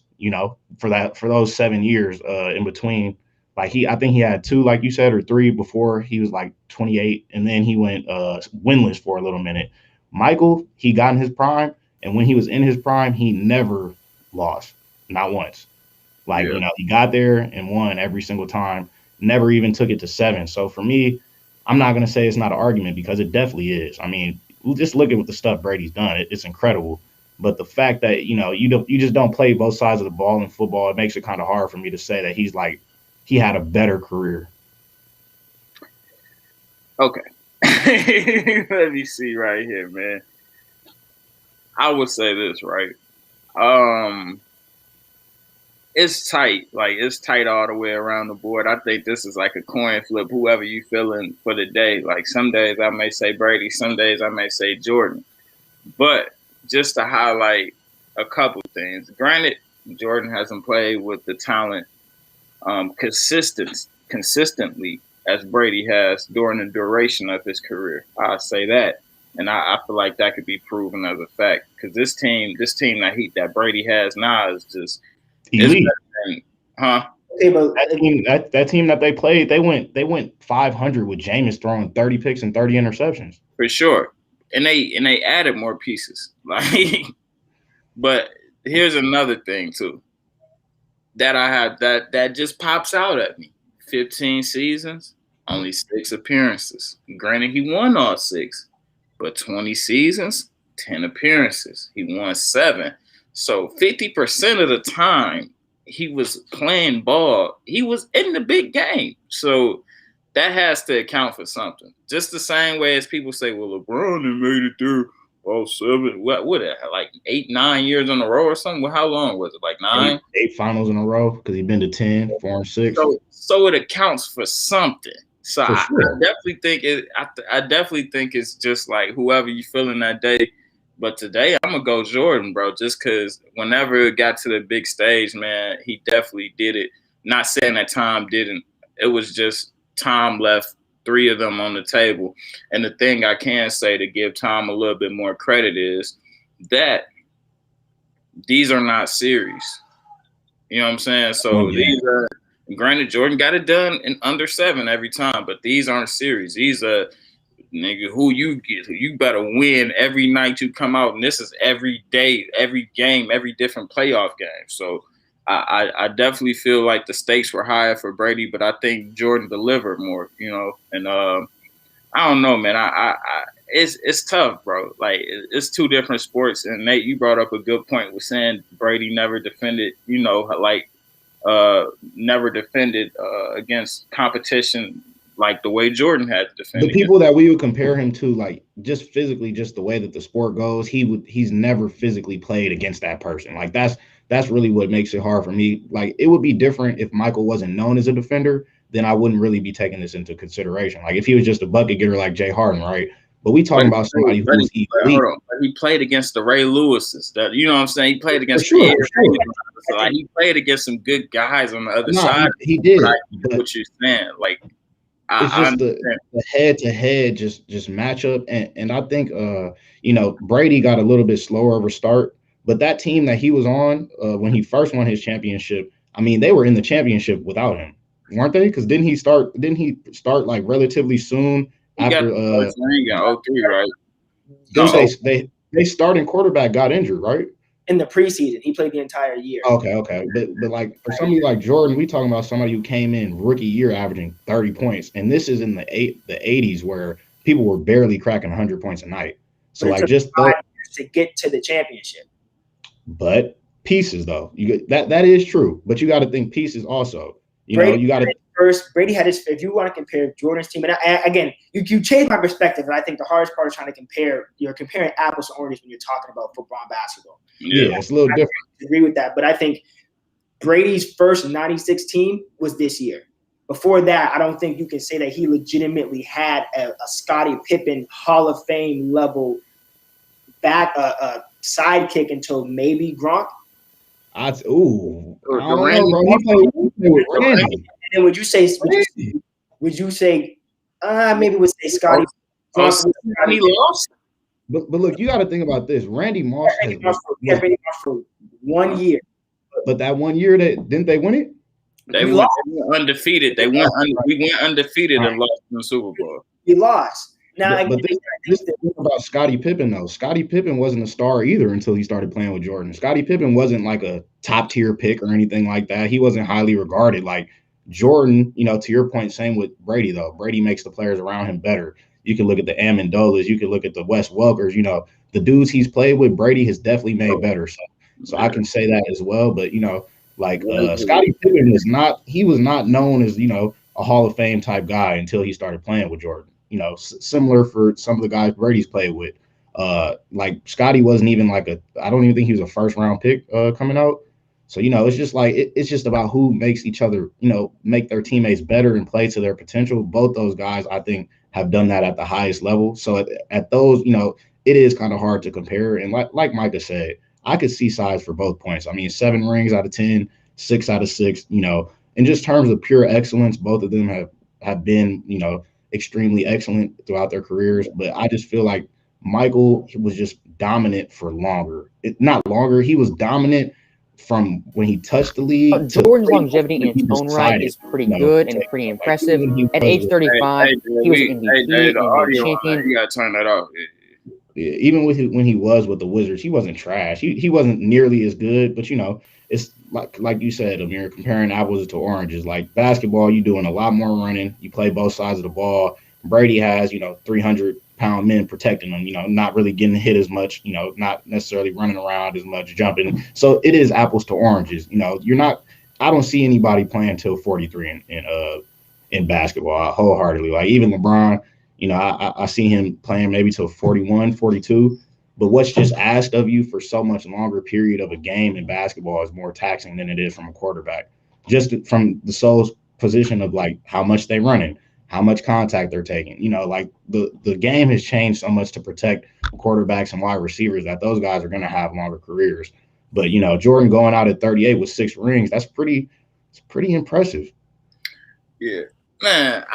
for those 7 years in between. Like, I think he had 2, like you said, or 3 before he was like 28, and then he went winless for a little minute. Michael, he got in his prime, and when he was in his prime, he never lost, not once. Like, he got there and won every single time, never even took it to 7. So for me, I'm not going to say it's not an argument because it definitely is. I mean, just look at the stuff Brady's done. It's incredible. But the fact that, you just don't play both sides of the ball in football, it makes it kind of hard for me to say that he had a better career. Okay. Let me see right here, man. I would say this, right? It's tight. Like, it's tight all the way around the board. I think this is like a coin flip, whoever you feeling for the day. Like, some days I may say Brady, some days I may say Jordan. But just to highlight a couple things. Granted, Jordan hasn't played with the talent consistently as Brady has during the duration of his career. I'll say that. And I feel like that could be proven as a fact. Because this team that Brady has now is just elite. Huh? Okay, but that team that they played, they went 500 with Jameis throwing 30 picks and 30 interceptions. For sure. And they added more pieces. Like, but here's another thing too. That I have that just pops out at me. 15 seasons, only 6 appearances. Granted, he won all 6, but 20 seasons, 10 appearances. He won 7. So 50% of the time he was playing ball, he was in the big game. So that has to account for something. Just the same way as people say, well, LeBron made it through Oh, 7. What like 8, 9 years in a row or something? Well, how long was it? Like 9? Eight finals in a row because he's been to 10, 4 and 6. So it accounts for something. So For I sure. definitely think it. I definitely think it's just like whoever you feeling that day. But today I'm gonna go Jordan, bro. Just because whenever it got to the big stage, man, he definitely did it. Not saying that Tom didn't. It was just Tom left 3 of them on the table. And the thing I can say to give Tom a little bit more credit is that these are not series. You know what I'm saying? So these are. Granted, Jordan got it done in under 7 every time, but these aren't series. These are nigga who you get. You better win every night you come out, and this is every day, every game, every different playoff game. So I definitely feel like the stakes were higher for Brady, but I think Jordan delivered more. You know, and I don't know, man. It's tough, bro. Like it's 2 different sports, and Nate, you brought up a good point with saying Brady never defended. You know, like. Never defended against competition like the way Jordan had to defend. The people that we would compare him to, like just physically, just the way that the sport goes, he's never physically played against that person. Like that's really what makes it hard for me. Like it would be different if Michael wasn't known as a defender, then I wouldn't really be taking this into consideration. Like if he was just a bucket getter like Jay Harden, right? But we talking about somebody who's elite. He played against the Ray Lewises. That you know what I'm saying? He played against for sure. So like, he played against some good guys on the other side. He did. But what you're saying, like it's just the head-to-head just matchup, and I think you know, Brady got a little bit slower of a start, but that team that he was on when he first won his championship, I mean, they were in the championship without him, weren't they? Because didn't he start like relatively soon after he got 03, right? No. They starting quarterback got injured, right? In the preseason, he played the entire year. Okay. But like for somebody like Jordan, we talking about somebody who came in rookie year averaging 30 points. And this is in the 80s where people were barely cracking 100 points a night. So like just to get to the championship. But pieces though. That is true. But you got to think pieces also. You got to Brady had his. If you want to compare Jordan's team, and again, you change my perspective, and I think the hardest part is trying to compare. You're comparing apples to oranges when you're talking about football and basketball. Yeah, it's a little different. I agree with that, but I think Brady's first '96 team was this year. Before that, I don't think you can say that he legitimately had a Scottie Pippen Hall of Fame level sidekick until maybe Gronk. I don't know, bro. He played with Randy. And then would you say maybe would say Scottie? He lost. But look, you got to think about this. Randy Moss for 1 year. But that 1 year, didn't they win it? They went undefeated. We went undefeated and lost in the Super Bowl. We lost. Now, but this thing about Scottie Pippen, though. Scottie Pippen wasn't a star either until he started playing with Jordan. Scottie Pippen wasn't like a top tier pick or anything like that. He wasn't highly regarded. Like Jordan, to your point, same with Brady, though. Brady makes the players around him better. You can look at the Amendolas. You can look at the Wes Welkers. The dudes he's played with, Brady has definitely made better. So I can say that as well. But, Scottie Pippen was not known as, a Hall of Fame type guy until he started playing with Jordan. Similar for some of the guys Brady's played with. Like Scottie wasn't even I don't even think he was a first round pick coming out. So, it's just like it's just about who makes each other, make their teammates better and play to their potential. Both those guys, I think, have done that at the highest level. So at those, it is kind of hard to compare. And like Micah said, I could see sides for both points. I mean, 7 rings out of 10, 6 out of 6, in just terms of pure excellence, both of them have been, extremely excellent throughout their careers. But I just feel like Michael was just dominant for longer. Not longer. He was dominant from when he touched the league. Jordan's longevity in its own right is pretty good and pretty impressive. At age 35, he was an MVP and champion. You got to turn that off. Yeah, even when he was with the Wizards, he wasn't trash. He wasn't nearly as good, but it's like you said, Amir, comparing apples to oranges. Like basketball, you're doing a lot more running. You play both sides of the ball. Brady has 300-pound men protecting him. Not really getting hit as much. Not necessarily running around as much, jumping. So it is apples to oranges. You're not. I don't see anybody playing till 43 in basketball wholeheartedly. Like even LeBron. I see him playing maybe till 41, 42. But what's just asked of you for so much longer period of a game in basketball is more taxing than it is from a quarterback. Just from the sole position of like how much they running, how much contact they're taking. You know, like the game has changed so much to protect quarterbacks and wide receivers that those guys are going to have longer careers. But you know, Jordan going out at 38 with 6 rings, it's pretty impressive. Yeah, man.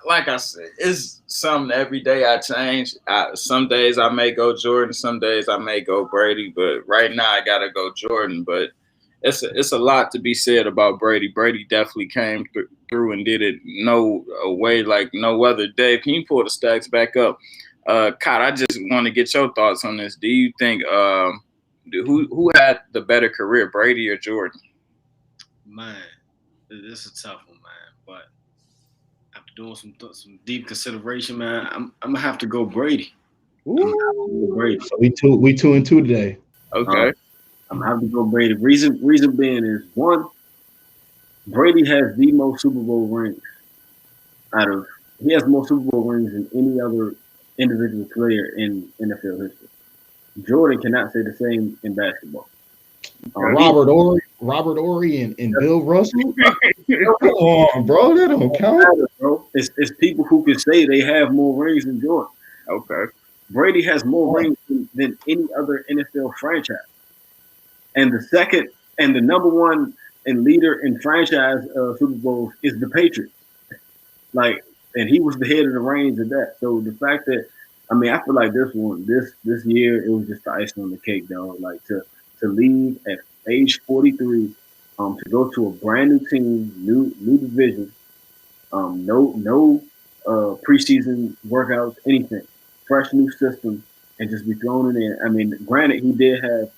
Like I said, it's something every day I change. Some days I may go Jordan, some days I may go Brady, but right now I gotta go Jordan. But it's a lot to be said about Brady. Brady definitely came through and did it no way like no other. Dave, can you pull the stacks back up? Kyle, I just want to get your thoughts on this. Do you think who had the better career, Brady or Jordan? Man, this is a tough one, man. But after doing some deep consideration, man, I'm gonna have to go Brady. Brady. So we 2-2 today. Okay. I'm gonna have to go Brady. Reason being is one, Brady has the most Super Bowl rings he has more Super Bowl rings than any other individual player in NFL history. Jordan cannot say the same in basketball. Robert Ory and Bill Russell. Come on, bro. That don't count. Bro. It's people who can say they have more rings than Jordan. Okay. Brady has more rings than any other NFL franchise. And the number one and leader in franchise Super Bowls is the Patriots. And he was the head of the reins of that. So the fact that, I feel like this year, it was just the icing on the cake, though. Like to leave at age 43, to go to a brand new team, new division, no preseason workouts, anything, fresh new system, and just be thrown in there. Granted, he did have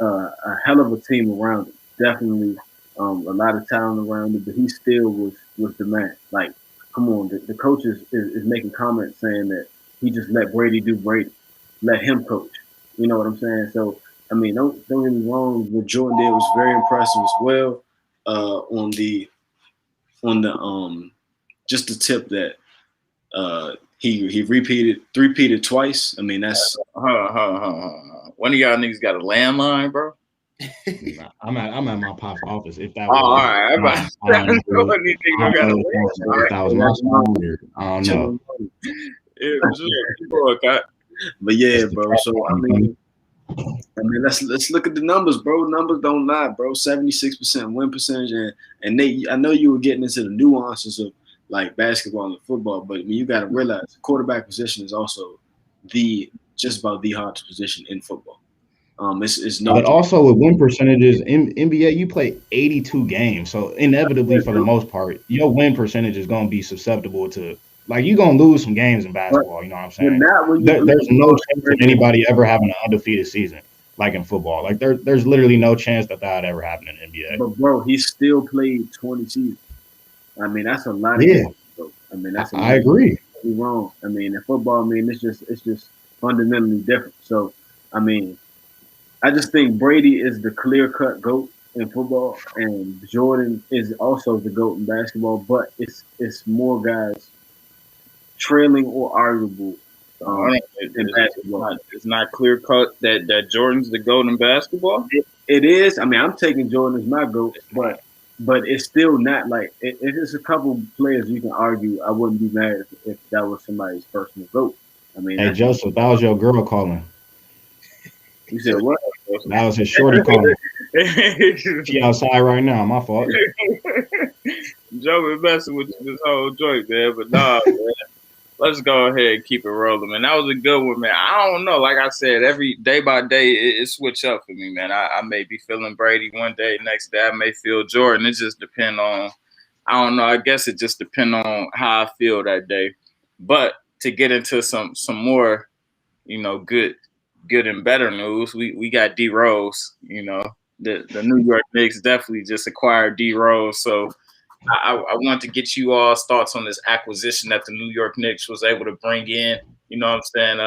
a hell of a team around him, definitely a lot of talent around him, but he still was the man. Like, come on, the coach is making comments saying that he just let Brady do Brady, let him coach. You know what I'm saying? So, don't get me wrong. What Jordan did was very impressive as well. On the just the tip that he repeated twice. That's One of y'all niggas got a landline, bro. I'm at my pop's office. If that was, all right, that was my standard. I don't know. But yeah, bro. So let's look at the numbers, bro. Numbers don't lie, bro. 76% win percentage, and Nate, I know you were getting into the nuances of like basketball and football, but you got to realize the quarterback position is also just about the hardest position in football. It's no. But also with win percentages in NBA, you play 82 games, so inevitably for the most part, your win percentage is going to be susceptible to. Like, you're going to lose some games in basketball, you know what I'm saying? There's no chance of anybody ever having an undefeated season, like in football. Like, there's literally no chance that ever happened in NBA. But, bro, he still played 20 seasons. That's a lot of games, bro. That's a lot. I agree. You're wrong. In football, it's just fundamentally different. So, I just think Brady is the clear-cut GOAT in football, and Jordan is also the GOAT in basketball, but it's more guys trailing or arguable in basketball. It's not clear cut that Jordan's the GOAT in basketball. It is. I'm taking Jordan as my GOAT, but it's still not like it's a couple players you can argue. I wouldn't be mad if that was somebody's personal GOAT. Hey Joseph, that was your girl calling. You said what? That was his shorty calling. She outside right now. My fault. Joe been messing with you this whole joint, man. But nah, man. Let's go ahead and keep it rolling, man. That was a good one, man. I don't know. Like I said, every day by day, it switch up for me, man. I may be feeling Brady one day, next day I may feel Jordan. It just depends on, I don't know. I guess it just depends on how I feel that day. But to get into some more, good and better news, we got D Rose. The New York Knicks definitely just acquired D Rose. So I want to get you all's thoughts on this acquisition that the New York Knicks was able to bring in. You know what I'm saying?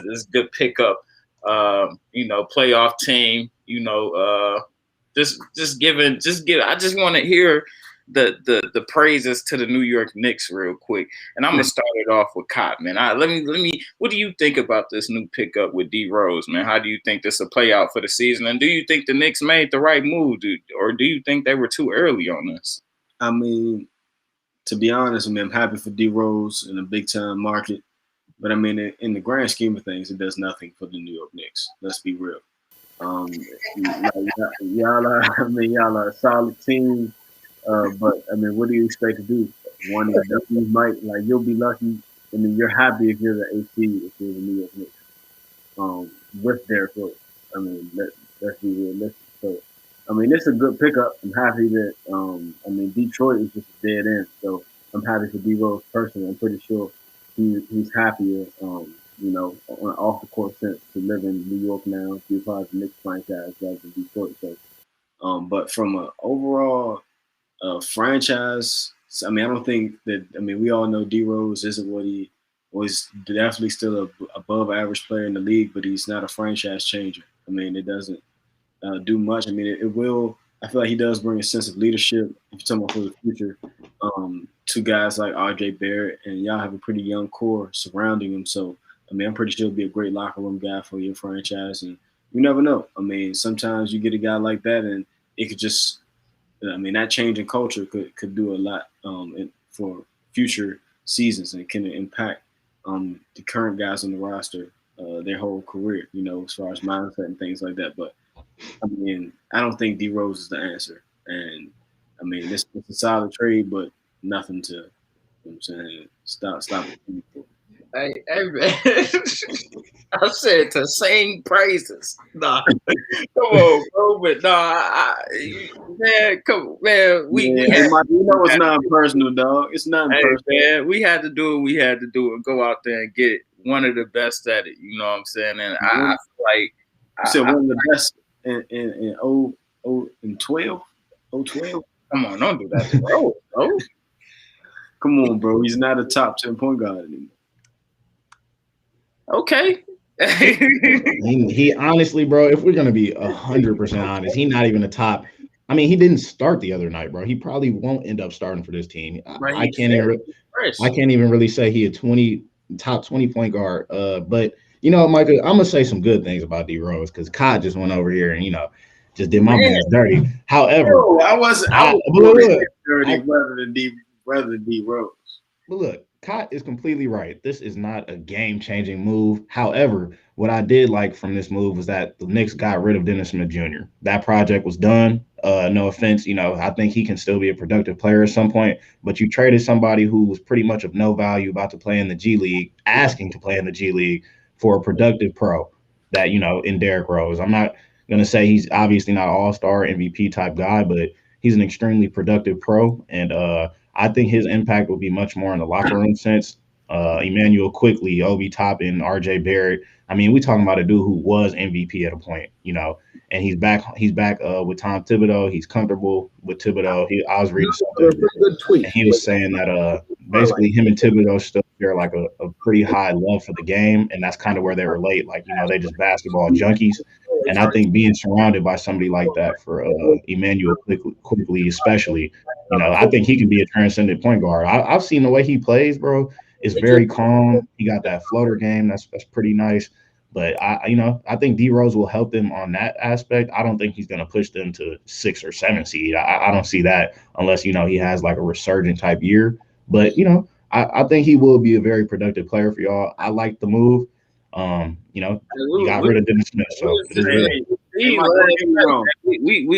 This good pickup. Playoff team. I just want to hear the praises to the New York Knicks real quick, and I'm gonna start it off with Cott, man. Let me. What do you think about this new pickup with D Rose, man? How do you think this will play out for the season? And do you think the Knicks made the right move, dude, or do you think they were too early on this? I mean, to be honest, I mean, I'm happy for D Rose in a big time market, but I mean, in the grand scheme of things, it does nothing for the New York Knicks. Let's be real. Y'all are a solid team. But I mean, what do you expect to do? One of the W's might you'll be lucky. I mean, you're happy if you're the AC if you're the New York Knicks. With Derrick Rose. I mean, let's be realistic. So, I mean, it's a good pickup. I'm happy that I mean, Detroit is just a dead end. So I'm happy for D Rose personally. I'm pretty sure he's happier. You know, on off the court sense to live in New York now. He's part of the Knicks franchise rather than Detroit. So, but from an overall franchise. I mean, I don't think that. I mean, we all know D Rose isn't what he was. Definitely still a above average player in the league, but he's not a franchise changer. I mean, it doesn't do much. I mean, it will. I feel like he does bring a sense of leadership. If you're talking about for the future, to guys like R.J. Barrett, and y'all have a pretty young core surrounding him. So, I mean, I'm pretty sure he'll be a great locker room guy for your franchise, and you never know. I mean, sometimes you get a guy like that, and it could just I mean, that change in culture could do a lot for future seasons and can impact the current guys on the roster their whole career, you know, as far as mindset and things like that. But, I mean, I don't think D Rose is the answer. And, I mean, it's a solid trade, but nothing to, you know what I'm saying, stop it. Hey, man. I said to sing praises. Nah, come on, bro. But man, come on, man. You know it's not personal, dog. It's not personal. Man, we had to do what we had to do and go out there and get one of the best at it. You know what I'm saying? And I feel like you said one of the best in 12. Come on, don't do that to Rose, bro. Come on, bro. He's not a top 10 point guard anymore. Okay. he honestly, bro, if we're gonna be 100% honest, he's not even a top. I mean, he didn't start the other night, bro. He probably won't end up starting for this team. I can't even really say he a top 20 point guard. But you know, Micah, I'm gonna say some good things about D Rose because Kai just went over here and just did my man's dirty. However, no, I was dirty rather than D Rose. But look, Cott is completely right. This is not a game-changing move. However, what I did like from this move was that the Knicks got rid of Dennis Smith Jr. That project was done. No offense, I think he can still be a productive player at some point, but you traded somebody who was pretty much of no value about to play in the G League, asking to play in the G League for a productive pro that, in Derrick Rose. I'm not going to say he's obviously not an all-star MVP type guy, but he's an extremely productive pro, and I think his impact will be much more in the locker room sense. Emmanuel Quickly, Obi Toppin, RJ Barrett. I mean, we talking about a dude who was MVP at a point, and he's back. He's back with Tom Thibodeau. He's comfortable with Thibodeau. I was reading something, good tweet. And he was saying that basically him and Thibodeau still share like a pretty high love for the game, and that's kind of where they relate. Like they just basketball junkies. And I think being surrounded by somebody like that for Emmanuel Quickly especially, I think he can be a transcendent point guard. I've seen the way he plays, bro. It's very calm. He got that floater game. That's pretty nice. But I think D Rose will help them on that aspect. I don't think he's going to push them to 6 or 7 seed. I don't see that unless he has like a resurgent type year. But I think he will be a very productive player for y'all. I like the move. You got rid of Dennis Smith, so we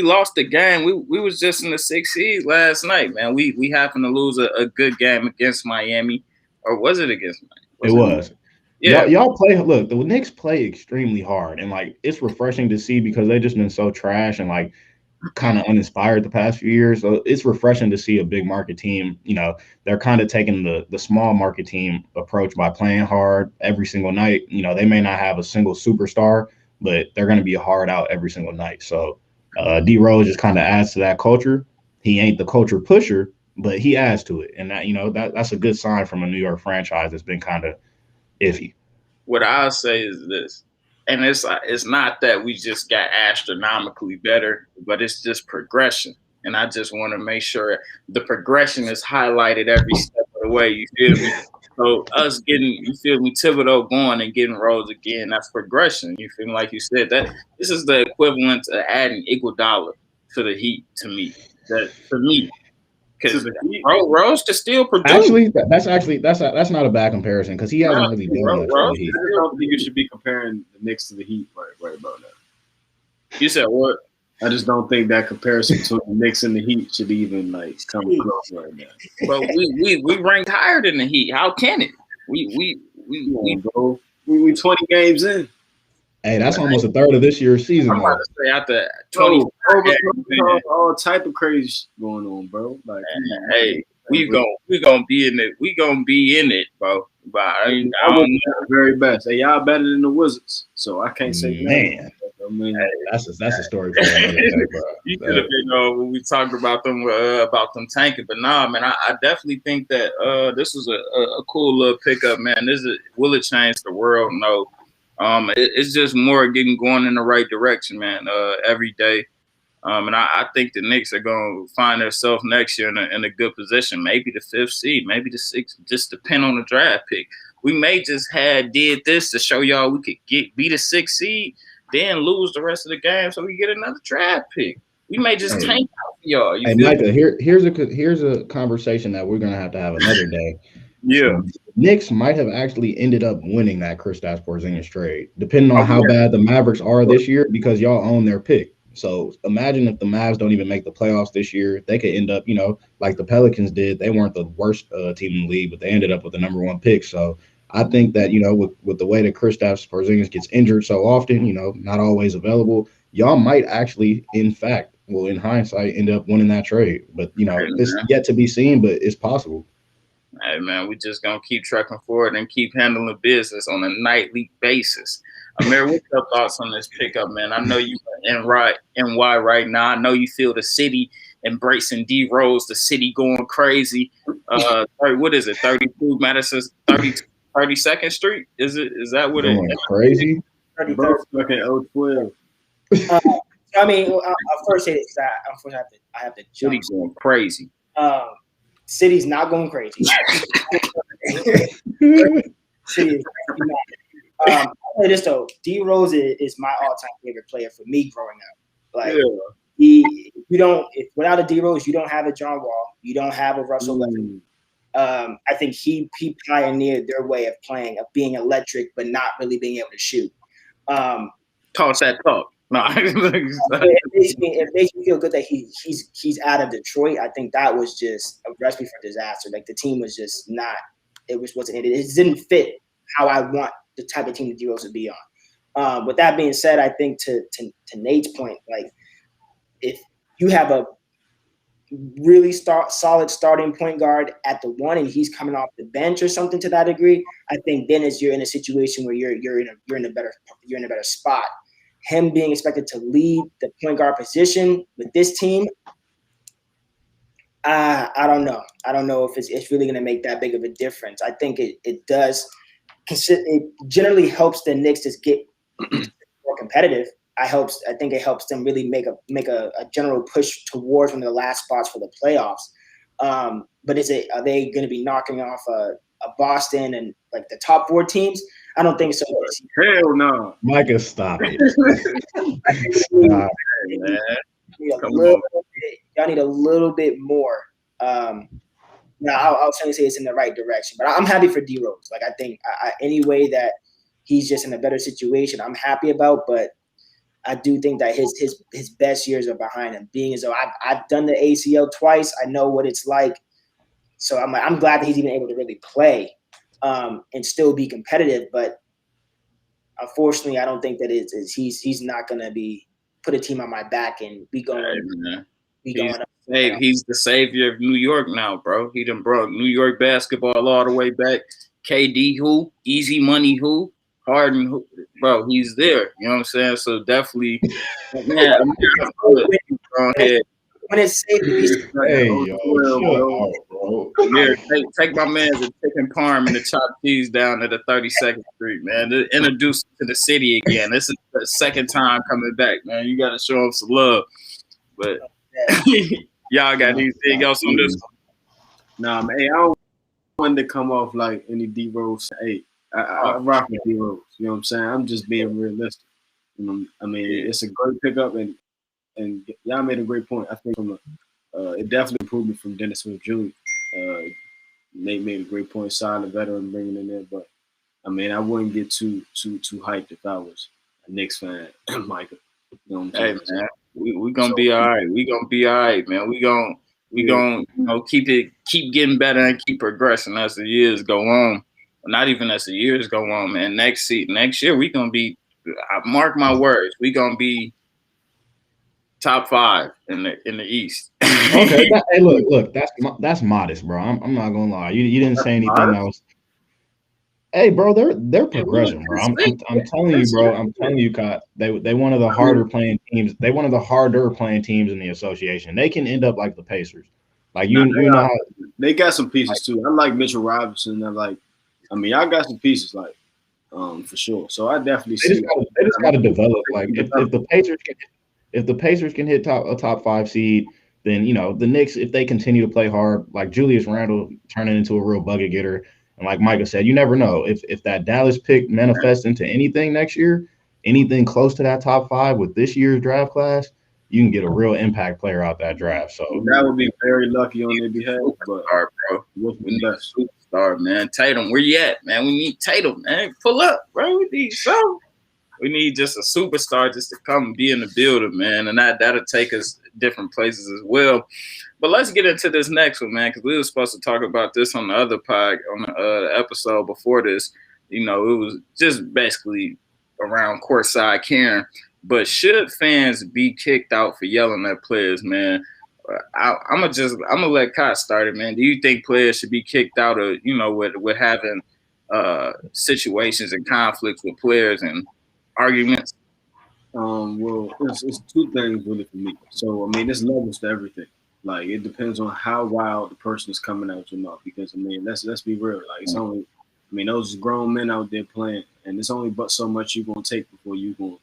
lost the game. We was just in the 6th seed last night, man. We happened to lose a good game against Miami, or was it against Miami? It was. Yeah, y'all play. Look, the Knicks play extremely hard, and like it's refreshing to see because they've just been so trash and like kind of uninspired the past few years. So it's refreshing to see a big market team. They're kind of taking the small market team approach by playing hard every single night. They may not have a single superstar, but they're going to be hard out every single night. So D Rose just kind of adds to that culture. He ain't the culture pusher, but he adds to it, and that that's a good sign from a New York franchise that's been kind of iffy. What I'll say is this. And it's not that we just got astronomically better, but it's just progression. and I just want to make sure the progression is highlighted every step of the way. You feel me? So us getting, you feel me, Thibodeau going and getting Rose again, that's progression. You feel me? Like you said, that this is the equivalent to adding Iguodala to the Heat to me. That for me. Because Rose can still produce. Actually, that's not a bad comparison because he hasn't really done much for the Heat. I don't think you should be comparing the Knicks to the Heat right about now. You said what? I just don't think that comparison to the Knicks and the Heat should even like come close right now. But we ranked higher than the Heat. How can it? We 20 games in. Hey, that's almost a third of this year's season. I'm about to say after 20, all type of crazy going on, bro. Like, hey, we gonna be in it. We gonna be in it, bro. But I don't know. Very best. Hey, y'all better than the Wizards, so I can't say man. I mean, hey, that's a story for another day, bro. You could have been when we talked about them tanking, but nah, man. I definitely think that this was a cool little pickup, man. Will it change the world? No. It's just more getting going in the right direction, man. Every day, and I think the Knicks are going to find themselves next year in a good position. Maybe the 5th seed, maybe the 6th. Just depend on the draft pick. We may just did this to show y'all we could be the 6th seed, then lose the rest of the game so we get another draft pick. We may just tank out for y'all. Hey, Micah, here's a conversation that we're gonna have another day. Yeah. Knicks might have actually ended up winning that Kristaps Porzingis trade, depending on how bad the Mavericks are this year, because y'all own their pick. So imagine if the Mavs don't even make the playoffs this year, they could end up, like the Pelicans did. They weren't the worst team in the league, but they ended up with the number 1 pick. So I think that, with the way that Kristaps Porzingis gets injured so often, not always available, y'all might actually, in hindsight, end up winning that trade. But, it's yet to be seen, but it's possible. Hey, man, we just going to keep trucking forward and keep handling business on a nightly basis. Amir, what's your thoughts on this pickup, man? I know you in NY right now. I know you feel the city embracing D Rose, the city going crazy. What is it, 32 Madison, 32nd Street? Is that what it is? Crazy? 33rd. 012. I mean, I'll first say this because unfortunately I have to jump. City's going crazy. City's not going crazy. City is not. I'll say this though, D Rose is my all-time favorite player for me growing up. Like without a D Rose, you don't have a John Wall, you don't have a Russell Westbrook. I think he pioneered their way of playing, of being electric but not really being able to shoot. Toss that talk. No, it makes me feel good that he's out of Detroit. I think that was just a recipe for disaster. Like the team was just not. It didn't fit how I want the type of team that D-Rose would be on. With that being said, I think to Nate's point, like if you have a really solid starting point guard at the 1 and he's coming off the bench or something to that degree, I think then you're in a situation where you're in a better spot. Him being expected to lead the point guard position with this team, I don't know. I don't know if it's really going to make that big of a difference. I think it does. It generally helps the Knicks just get more competitive. I think it helps them really make a general push towards one of the last spots for the playoffs. But are they going to be knocking off a Boston and like the top 4 teams? I don't think so. Hell no. Micah, stop it. Stop it. Y'all need a little bit more. I'll certainly say it's in the right direction. But I'm happy for D Rose. Like I think any way that he's just in a better situation, I'm happy about. But I do think that his best years are behind him. Being as though I've done the ACL twice, I know what it's like. So I'm glad that he's even able to really play. And still be competitive, but unfortunately, I don't think that he's not going to be put a team on my back and be going. He's the savior of New York now, bro. He done brought New York basketball all the way back. KD who, Easy Money who, Harden who, bro. He's there. You know what I'm saying? So definitely, man. Go ahead. When it's safe to be bro. Yeah, take my man to chicken parm and the chopped cheese down to the 32nd Street, man. To introduce him to the city again. This is the second time coming back, man. You got to show him some love. But Y'all got anything else on this? Nah, man. Hey, I don't want to come off like any D Rose. Hey, I rock with D Rose. You know what I'm saying? I'm just being realistic. You know, I mean, it's a great pickup, and y'all made a great point. I think it definitely improved me from Dennis Smith Jr. Nate made a great point. Solid veteran bringing in there, but I mean, I wouldn't get too hyped if I was a Knicks fan, Micah. You know what I'm saying? Hey man, we gonna be all right. We gonna be all right, man. We gonna keep getting better and keep progressing as the years go on. Not even as the years go on, man. Next year we gonna be. I mark my words. We gonna be top 5 in the East. Okay. Hey, look. That's modest, bro. I'm not gonna lie. You didn't say anything else. Hey, bro, they're progression, bro. I'm telling you, bro. I'm telling you, Cott. They one of the harder playing teams. They one of the harder playing teams in the association. They can end up like the Pacers. Like you know how they got some pieces too. I like Mitchell Robinson. I mean, y'all got some pieces for sure. So I definitely see. They just got to develop. Like if the Pacers can hit a top 5 seed, then the Knicks, if they continue to play hard, like Julius Randle turning into a real bucket getter. And like Micah said, you never know if that Dallas pick manifests into anything next year, anything close to that top 5 with this year's draft class, you can get a real impact player out that draft. So that would be very lucky on their behalf. But we need a superstar, man. Tatum, where you at, man? We need Tatum, man. Pull up, bro. We need some. We need just a superstar just to come and be in the building, man, and that'll take us different places as well. But let's get into this next one, man, because we were supposed to talk about this on the other on the episode before this. It was just basically around courtside Karen. But should fans be kicked out for yelling at players, man? I'm gonna let Kyle start it, man. Do you think players should be kicked out of with having situations and conflicts with players and arguments? Well, it's 2 things really for me. So I mean, there's levels to everything. Like it depends on how wild the person is coming out your mouth. Because I mean, let's be real. Like it's only, I mean, those grown men out there playing, and it's only but so much you're gonna take before you gonna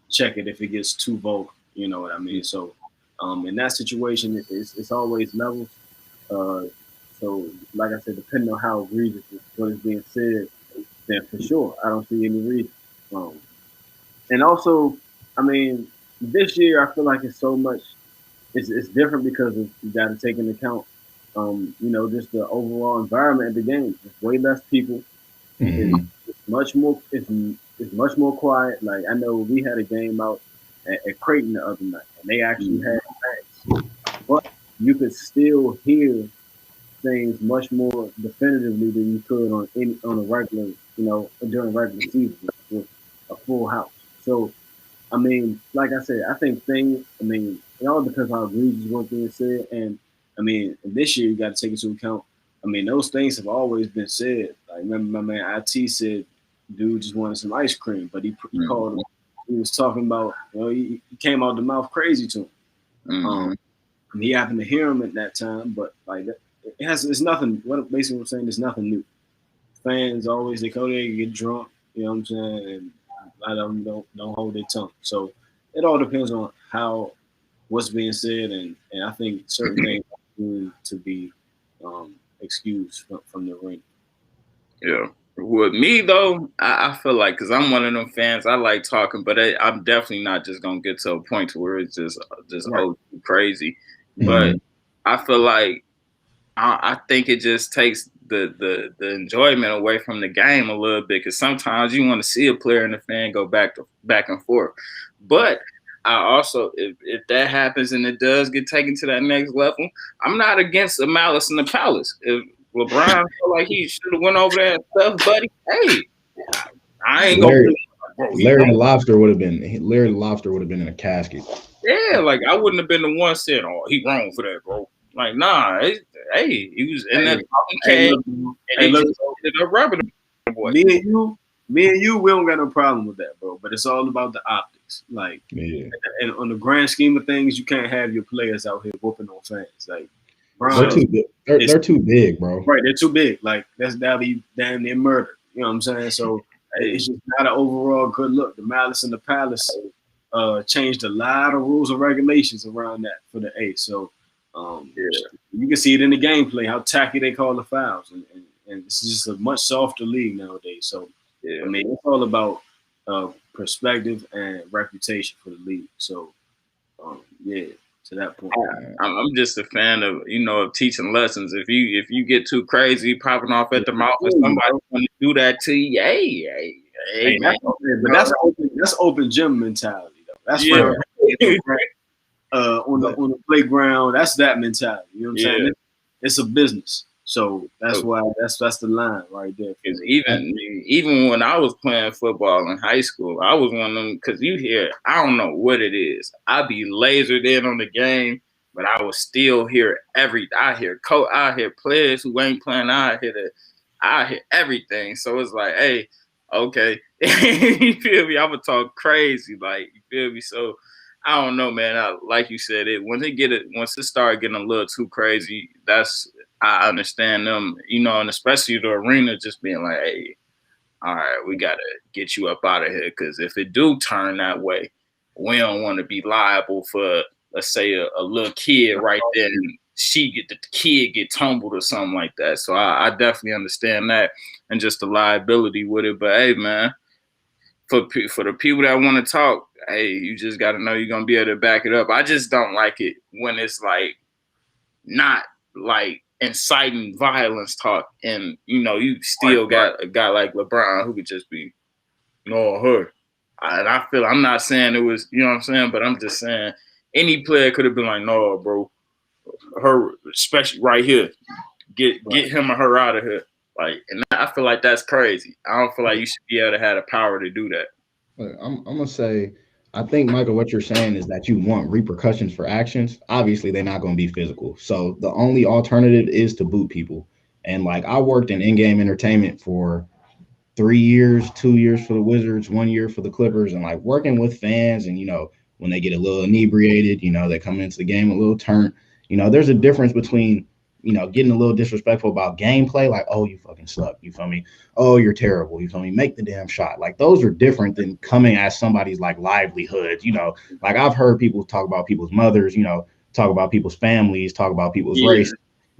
check it if it gets too vulgar. You know what I mean? So, in that situation, it's always levels. So, like I said, depending on how egregious what is being said, then for sure, I don't see any reason. And also, I mean, this year I feel like it's so much. It's different because you got to take into account, just the overall environment of the game. There's way less people. Mm-hmm. It's much more. It's much more quiet. Like I know we had a game out at Creighton the other night, and they actually had fans, but you could still hear things much more definitively than you could on a regular, during regular season with a full house. So, I mean, like I said, I think it all depends on how egregious what's being said. And I mean, this year you got to take into account, I mean, those things have always been said. Like, remember my man IT said, dude just wanted some ice cream, but he called him, he was talking about, he came out the mouth crazy to him. Mm-hmm. And he happened to hear him at that time, but like, it's nothing, basically what I'm saying, there's nothing new. Fans always, they go there and get drunk, you know what I'm saying? And a lot of them don't hold their tongue. So it all depends on what's being said, and I think certain things need to be excused from the ring. Yeah. With me though, I feel like because I'm one of them fans, I like talking, but I'm definitely not just gonna get to a point to where it's just Right. crazy. Mm-hmm. But I feel like I think it just takes the enjoyment away from the game a little bit, because sometimes you want to see a player and a fan go back and forth. But I also, if that happens and it does get taken to that next level, I'm not against the malice in the palace. If LeBron felt like he should have went over there and stuff, buddy, hey, I ain't gonna. Larry the Lobster would have been in a casket. Yeah, like I wouldn't have been the one saying, "Oh, he wrong for that, bro." Like, nah, hey, he was in that talking cage, and he just ended up rubbing the boy. Me and you, we don't got no problem with that, bro. But it's all about the optics. Like, and on the grand scheme of things, you can't have your players out here whooping on fans. Like, they're too big. They're too big, bro. Right, they're too big. Like, that'll be damn near murder. You know what I'm saying? So it's just not an overall good look. The malice in the palace changed a lot of rules and regulations around that for the A. So you can see it in the gameplay how tacky they call the fouls, and it's just a much softer league nowadays. So I mean, it's all about perspective and reputation for the league. So to that point, I'm just a fan of of teaching lessons. If you get too crazy, popping off at the mouth, and somebody want to do that to you, hey man. But that's open gym mentality though. That's on the playground. That's that mentality. You know what I'm saying? It's a business. So that's why that's the line right there. Because even when I was playing football in high school, I was one of them. Because I don't know what it is. I be lasered in on the game, but I was still hear I hear players who ain't playing. I hear everything. So it's like, hey, okay, you feel me? I'm gonna talk crazy, like you feel me. So I don't know, man. Like you said, once it started getting a little too crazy, I understand them, and especially the arena just being like, hey, all right, we got to get you up out of here. Because if it do turn that way, we don't want to be liable for, let's say, a little kid right there and the kid get tumbled or something like that. So I definitely understand that and just the liability with it. But, hey, man, for the people that want to talk, hey, you just got to know you're going to be able to back it up. I just don't like it when it's like not like inciting violence talk, and you still got a guy like LeBron who could just be her. And I feel, I'm not saying it was, you know what I'm saying, but I'm just saying any player could have been like, no, bro, her, especially right here, get him or her out of here. Like, and I feel like that's crazy. I don't feel like you should be able to have the power to do that. I'm gonna say, I think, Michael, what you're saying is that you want repercussions for actions. Obviously, they're not going to be physical. So the only alternative is to boot people. And like, I worked in in-game entertainment for 3 years, 2 years for the Wizards, 1 year for the Clippers, and like working with fans. And when they get a little inebriated, they come into the game a little turnt. There's a difference between getting a little disrespectful about gameplay, like, oh, you fucking suck, you feel me? Oh, you're terrible, you feel me? Make the damn shot. Like, those are different than coming at somebody's like livelihoods. Like, I've heard people talk about people's mothers, talk about people's families, talk about people's race.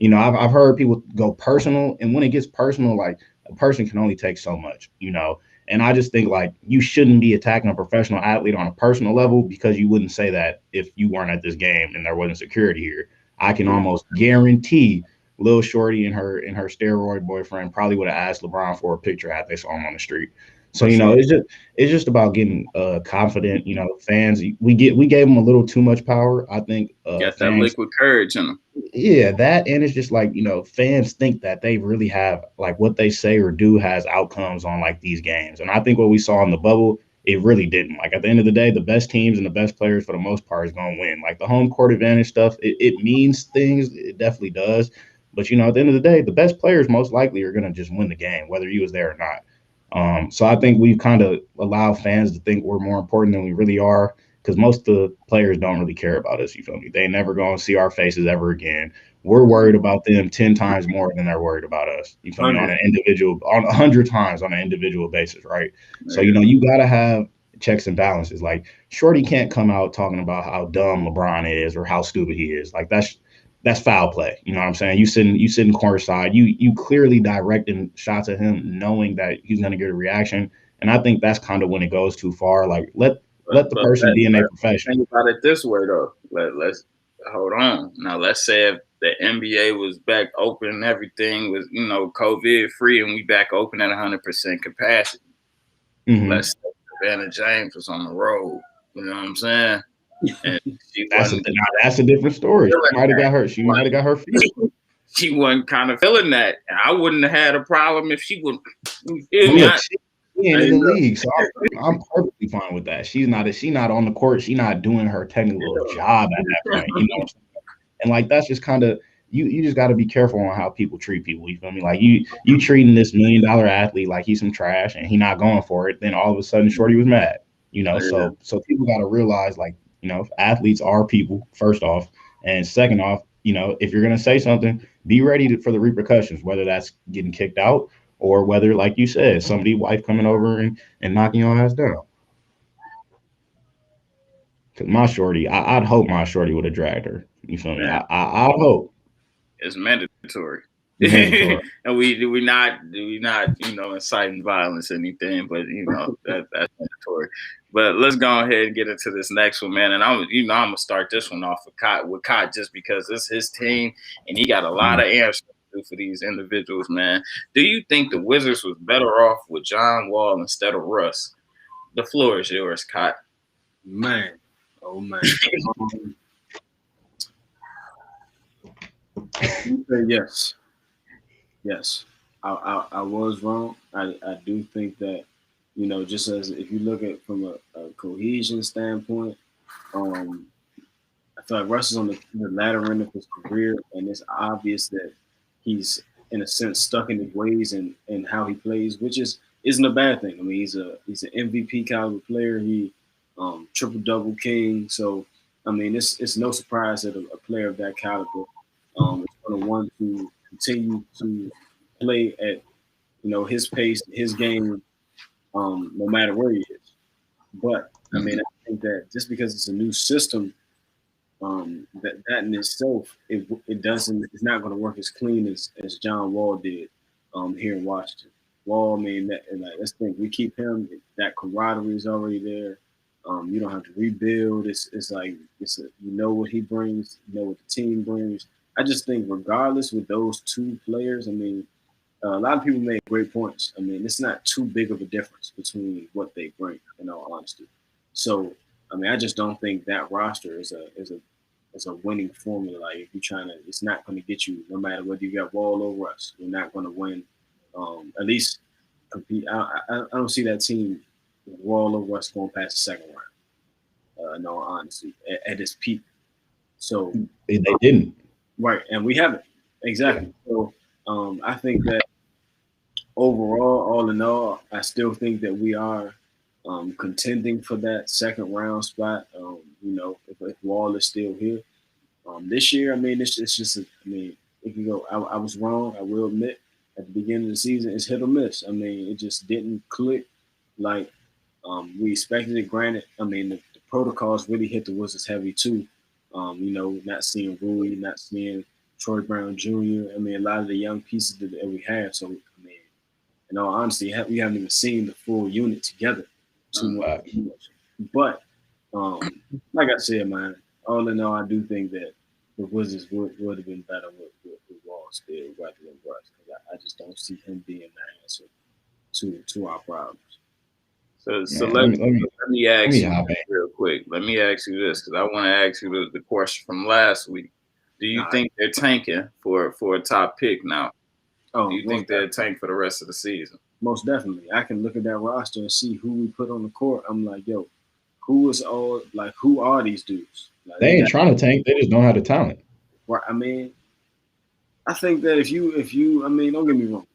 I've heard people go personal, and when it gets personal, like, a person can only take so much, and I just think like you shouldn't be attacking a professional athlete on a personal level, because you wouldn't say that if you weren't at this game and there wasn't security here. I can almost guarantee Lil Shorty and her steroid boyfriend probably would have asked LeBron for a picture had they saw him on the street. So it's just about getting confident. Fans, we gave them a little too much power. I think got that liquid courage in them. Yeah, that, and it's just like fans think that they really have, like, what they say or do has outcomes on like these games, and I think what we saw in the bubble, it really didn't. Like, at the end of the day, the best teams and the best players for the most part is going to win. Like, the home court advantage stuff, it means things. It definitely does. But, at the end of the day, the best players most likely are going to just win the game, whether you was there or not. So I think we've kind of allowed fans to think we're more important than we really are, because most of the players don't really care about us, you feel me? They never going to see our faces ever again. We're worried about them 10 times more than they're worried about us, you feel me, on 100 times on an individual basis, right? So, you got to have checks and balances. Like, Shorty can't come out talking about how dumb LeBron is or how stupid he is. Like, that's foul play. You know what I'm saying? You sitting courtside, you clearly directing shots at him, knowing that he's going to get a reaction. And I think that's kind of when it goes too far. Like, let the person be in their profession. Think about it this way, though. Let's hold on. Now, let's say if the NBA was back open and everything was, COVID free, and we back open at 100% capacity. Mm-hmm. Let's say Savannah James was on the road. You know what I'm saying? And that's a different story. She might have got hurt. She might have got her feet. She wasn't kind of feeling that. I wouldn't have had a problem if she would. She ain't in the league, so I'm perfectly fine with that. She's not on the court. She's not doing her technical job at that point, And like, that's just kind of, you just got to be careful on how people treat people. You feel me? Like, you treating this $1 million athlete like he's some trash and he not going for it. Then all of a sudden, Shorty was mad. So people got to realize, like, athletes are people, first off, and second off, if you're gonna say something, be ready for the repercussions, whether that's getting kicked out, or whether, like you said, somebody's wife coming over and knocking your ass down. Cause my shorty, I'd hope my shorty would have dragged her. You feel me? I hope it's mandatory. mandatory. And we not inciting violence or anything, but that's mandatory. But let's go ahead and get into this next one, man. And I'm gonna start this one off with Cott just because it's his team and he got a lot of answers to do for these individuals, man. Do you think the Wizards was better off with John Wall instead of Russ? The floor is yours, Cott. Man, oh man. Yes. Yes, I was wrong. I do think that, just as if you look at from a cohesion standpoint, I feel like Russ is on the latter end of his career, and it's obvious that he's in a sense stuck in his ways and how he plays, which isn't a bad thing. I mean, he's an MVP caliber player. He triple double king. So I mean, it's no surprise that a player of that caliber is going to want to continue to play at his pace, his game, no matter where he is. But I mean, I think that just because it's a new system, that in itself, it's not going to work as clean as John Wall did here in Washington. Wall, I mean, let's think we keep him. That camaraderie is already there. You don't have to rebuild. It's what he brings. You know what the team brings. I just think regardless with those two players, I mean, a lot of people make great points. I mean, it's not too big of a difference between what they bring, in all honesty. So, I mean, I just don't think that roster is a winning formula. Like if you're trying to, it's not going to get you no matter whether you got Wall or Russ. You're not going to win. At least compete. I don't see that team Wall or Russ going past the second round. In all honesty, at its peak. So they didn't. Right, and we haven't. Exactly. So I think that overall, all in all, I still think that we are contending for that second round spot. If Wall is still here this year, I mean, it's just. I mean, it can go. I was wrong. I will admit. At the beginning of the season, it's hit or miss. I mean, it just didn't click like we expected it. Granted, I mean, the protocols really hit the Wizards heavy too. Not seeing Rui, not seeing Troy Brown Jr. I mean, a lot of the young pieces that we have. So, I mean, in all honesty, we haven't even seen the full unit together too much. But, like I said, man, all in all, I do think that the Wizards would have been better with Wall still rather than Russ, because I just don't see him being the answer to our problems. So let me ask you real quick. Let me ask you this, because I want to ask you the question from last week. Do you think they're tanking for a top pick now? Do you think they're tanking for the rest of the season? Most definitely. I can look at that roster and see who we put on the court. I'm like, yo, who are these dudes? Like, they ain't trying to tank. They just don't have the talent. Right. I mean, I think that if you, I mean, don't get me wrong.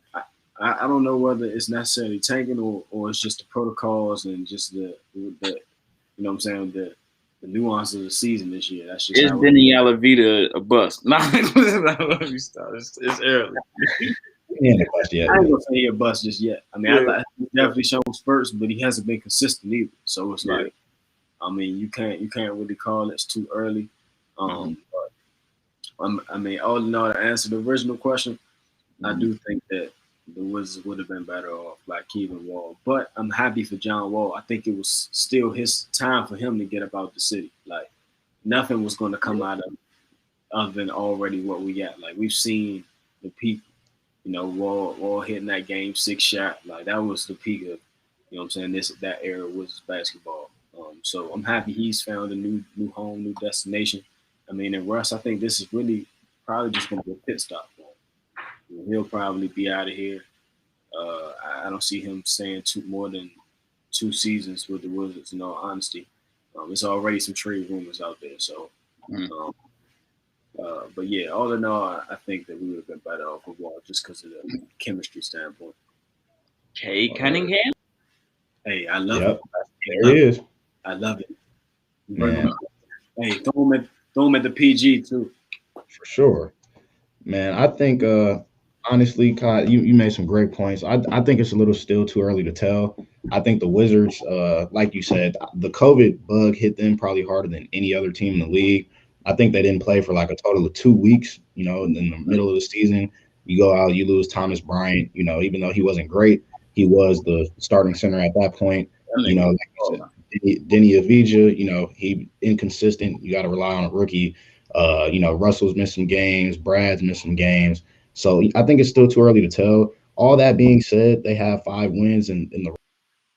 I don't know whether it's necessarily tanking or it's just the protocols and just the the nuances of the season this year. That's just is Denny Alavita a bust? No, let me stop. It's early. I ain't gonna say he a bust just yet. I mean, he's definitely shown spurts, but he hasn't been consistent either. So it's like, I mean, you can't really call it's too early. But I mean, all in all, to answer the original question, I do think that the Wizards would have been better off like keeping Wall. But I'm happy for John Wall. I think it was still his time for him to get up out the city. Like nothing was going to come out of other than already what we got. Like we've seen the peak, Wall hitting that game 6 shot. Like that was the peak of, that era of Wizards basketball. So I'm happy he's found a new home, new destination. I mean, and Russ, I think this is really probably just going to be a pit stop for him. He'll probably be out of here. I don't see him staying more than 2 seasons with the Wizards, in all honesty. There's already some trade rumors out there. So, but yeah, all in all, I think that we would have been better off with Wall just because of the chemistry standpoint. Kay Cunningham? Hey, I love it. There he is. I love it. Man. Hey, throw him at the PG too. For sure. Man, I think honestly, Kai, you made some great points. I think it's a little still too early to tell. I think the Wizards, like you said, the COVID bug hit them probably harder than any other team in the league. I think they didn't play for like a total of 2 weeks, and in the middle of the season, you go out, you lose Thomas Bryant, even though he wasn't great, he was the starting center at that point. Like you said, Denny Avdija, he inconsistent. You got to rely on a rookie. Russell's missed some games, Brad's missed some games. So I think it's still too early to tell. All that being said, they have 5 wins in the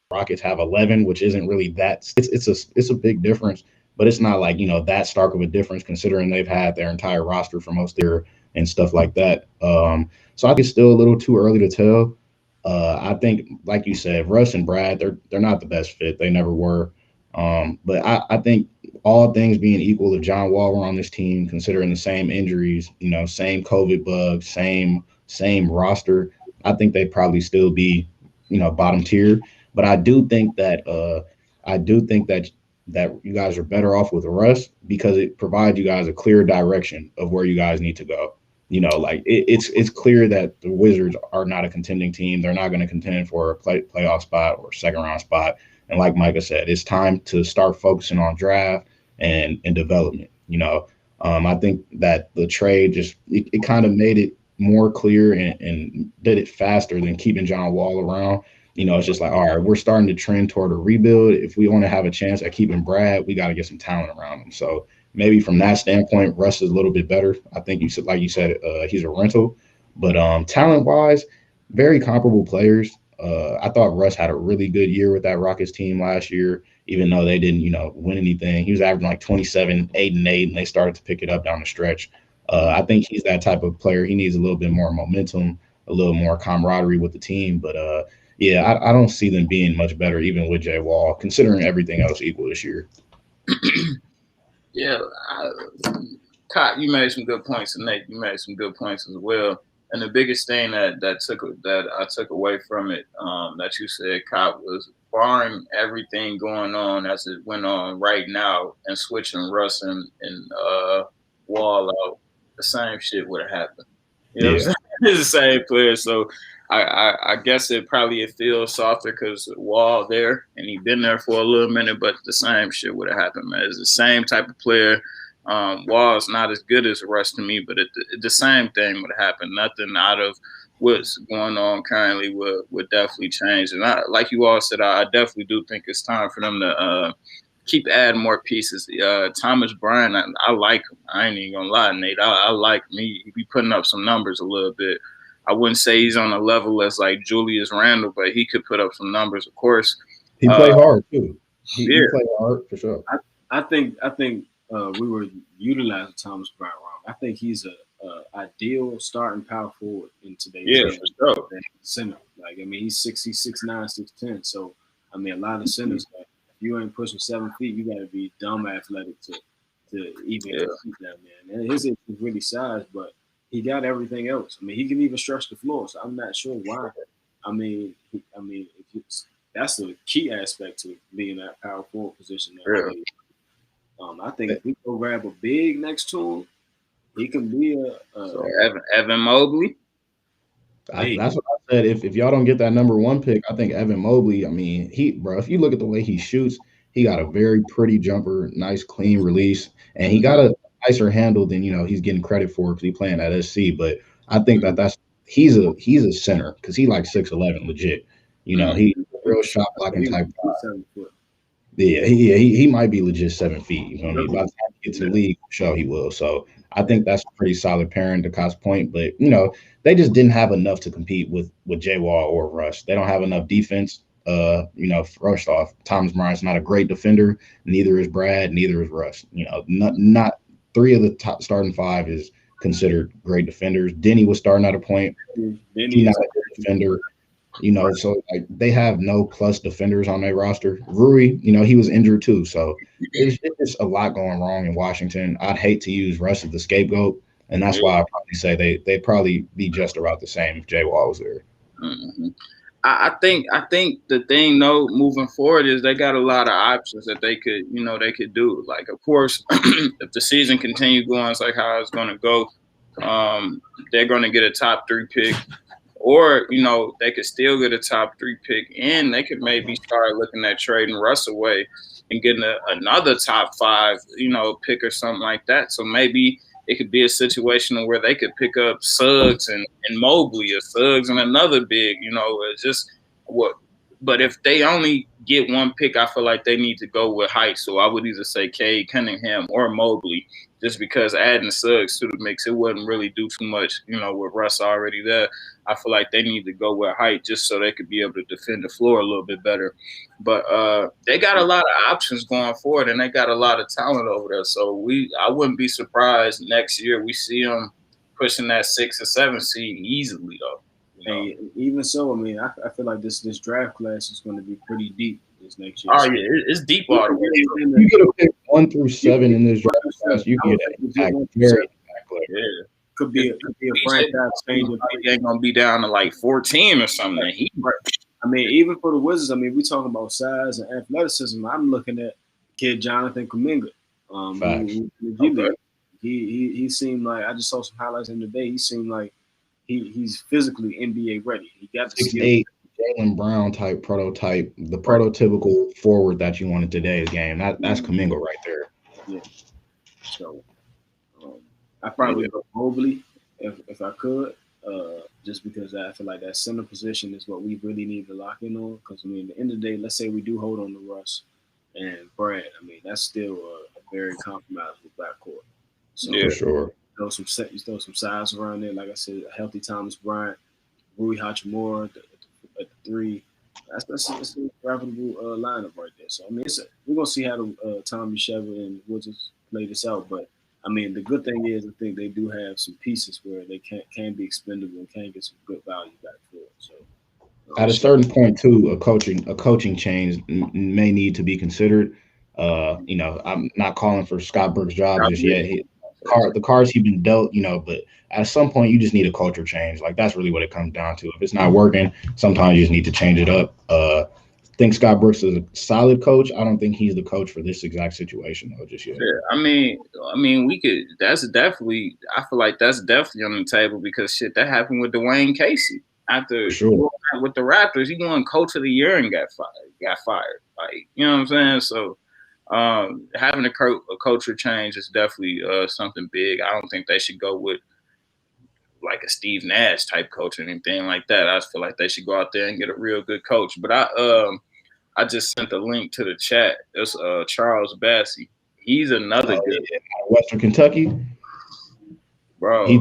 Rockets have 11, which isn't really that. It's a big difference, but it's not like that stark of a difference considering they've had their entire roster for most of their and stuff like that. So I think it's still a little too early to tell. I think, like you said, Russ and Brad, they're not the best fit. They never were. But I think all things being equal, if John Wall were on this team, considering the same injuries, same COVID bug, same roster, I think they'd probably still be, bottom tier. But I do think that you guys are better off with Russ because it provides you guys a clear direction of where you guys need to go. Like it's clear that the Wizards are not a contending team. They're not going to contend for a playoff spot or second round spot. And like Micah said, it's time to start focusing on draft and development. I think that the trade just it kind of made it more clear and did it faster than keeping John Wall around. It's just like, all right, we're starting to trend toward a rebuild. If we want to have a chance at keeping Brad, we got to get some talent around him. So maybe from that standpoint, Russ is a little bit better. I think like you said, he's a rental, but talent wise, very comparable players. I thought Russ had a really good year with that Rockets team last year, even though they didn't, win anything. He was averaging like 27, 8-8, and they started to pick it up down the stretch. I think he's that type of player. He needs a little bit more momentum, a little more camaraderie with the team, but yeah, I don't see them being much better, even with Jay Wall, considering everything else equal this year. Yeah, Cott, you made some good points, and Nate, you made some good points as well. And the biggest thing that I took away from it, that you said, Cott, was barring everything going on as it went on right now, and switching Russ and Wall out, the same shit would have happened. You know what I'm saying? It's the same player, so I guess it feels softer because Wall there and he been there for a little minute, but the same shit would have happened, man. It's the same type of player. Wall's not as good as Russ to me, but the same thing would have happened. Nothing out of what's going on currently would definitely change. And like you all said, I definitely do think it's time for them to keep adding more pieces. Thomas Bryant, I like him. I ain't even gonna lie, Nate. I like him. He be putting up some numbers a little bit. I wouldn't say he's on a level as like Julius Randle, but he could put up some numbers, of course. He played hard too. He played hard for sure. I think we were utilizing Thomas Bryant wrong. I think he's a ideal starting power forward in today's game. For sure. Center. Like, I mean, he's 6'9", 6'10". So I mean, a lot of centers, if you ain't pushing 7 feet, you got to be dumb athletic to even compete that man. And his is really size, but he got everything else. I mean, he can even stretch the floor. So I'm not sure why. I mean, that's the key aspect to being that power forward position. Really? I think if we go grab a big next to him, he can be so Evan Mobley. That's what I said. If y'all don't get that number 1 pick, I think Evan Mobley. I mean, if you look at the way he shoots, he got a very pretty jumper, nice clean release, and he got a nicer handle than he's getting credit for because he's playing at SC. But I think he's a center because he like 6'11", legit. He's a real shot blocking type guy. Yeah, he might be legit 7 feet. By the time he gets to the league, I'm sure he will. So I think that's a pretty solid pairing to Cott's point. But they just didn't have enough to compete with Jay Wall or Russ. They don't have enough defense. First off, Thomas Bryant's not a great defender. Neither is Brad. Neither is Russ. Not 3 of the top starting 5 is considered great defenders. Denny was starting at a point. He's not a great defender. So like they have no plus defenders on their roster. Rui, he was injured too. So it's just a lot going wrong in Washington. I'd hate to use Russ as the scapegoat, and that's why I probably say they'd probably be just about the same if Jay Wall was there. Mm-hmm. I think the thing though moving forward is they got a lot of options that they could do. Like, of course, if the season continues going, it's like how it's going to go. They're going to get a top 3 pick. or they could still get a top 3 pick, and they could maybe start looking at trading Russ away and getting another top 5, pick or something like that. So maybe it could be a situation where they could pick up Suggs and Mobley, or Suggs and another big. It's just what. But if they only get one pick, I feel like they need to go with height. So I would either say Cade Cunningham or Mobley, just because adding Suggs to the mix, it wouldn't really do too much, with Russ already there. I feel like they need to go with height just so they could be able to defend the floor a little bit better. But they got a lot of options going forward, and they got a lot of talent over there. So I wouldn't be surprised next year we see them pushing that 6 or 7 seed easily, though. Hey, even so, I mean, I feel like this draft class is going to be pretty deep this next year. Oh yeah, it's deep all the way. You get a pick 1 through 7 in this draft class, you get a very yeah. Could be a franchise changer. He ain't gonna be down to like 14 or something. I mean, even for the Wizards, I mean, we talking about size and athleticism. I'm looking at kid Jonathan Kuminga. He seemed like, I just saw some highlights in the day. He seemed like he's physically NBA ready. He got the 6'8" Jaylen Brown type prototype, the prototypical forward that you want in today's game. That's Kuminga right there. Yeah. So I probably go Mobley if I could, just because I feel like that center position is what we really need to lock in on. Because I mean, at the end of the day, let's say we do hold on to Russ and Brad. I mean, that's still a very compromisable backcourt. So for sure. You throw some size around there. Like I said, a healthy Thomas Bryant, Rui Hachimura at the 3. That's a profitable lineup right there. So I mean, we're gonna see how the Tommy Sheva and Wizards play this out. But I mean, the good thing is I think they do have some pieces where they can be expendable and can get some good value back for it. So at a certain point too, a coaching change may need to be considered. I'm not calling for Scott Brooks' job just yet. The cards he's been dealt, but at some point you just need a culture change. Like that's really what it comes down to. If it's not working, sometimes you just need to change it up. I think Scott Brooks is a solid coach. I don't think he's the coach for this exact situation though, just yet. Yeah, I mean, we could. That's definitely. I feel like that's definitely on the table because shit that happened with Dwayne Casey after with the Raptors. He won Coach of the Year and got fired. Like you know what I'm saying? So. Having a culture change is definitely something big. I don't think they should go with like a Steve Nash type coach or anything like that. I feel like they should go out there and get a real good coach. But I just sent the link to the chat. It's Charles Bassey. He's another good Western Kentucky. Bro, he's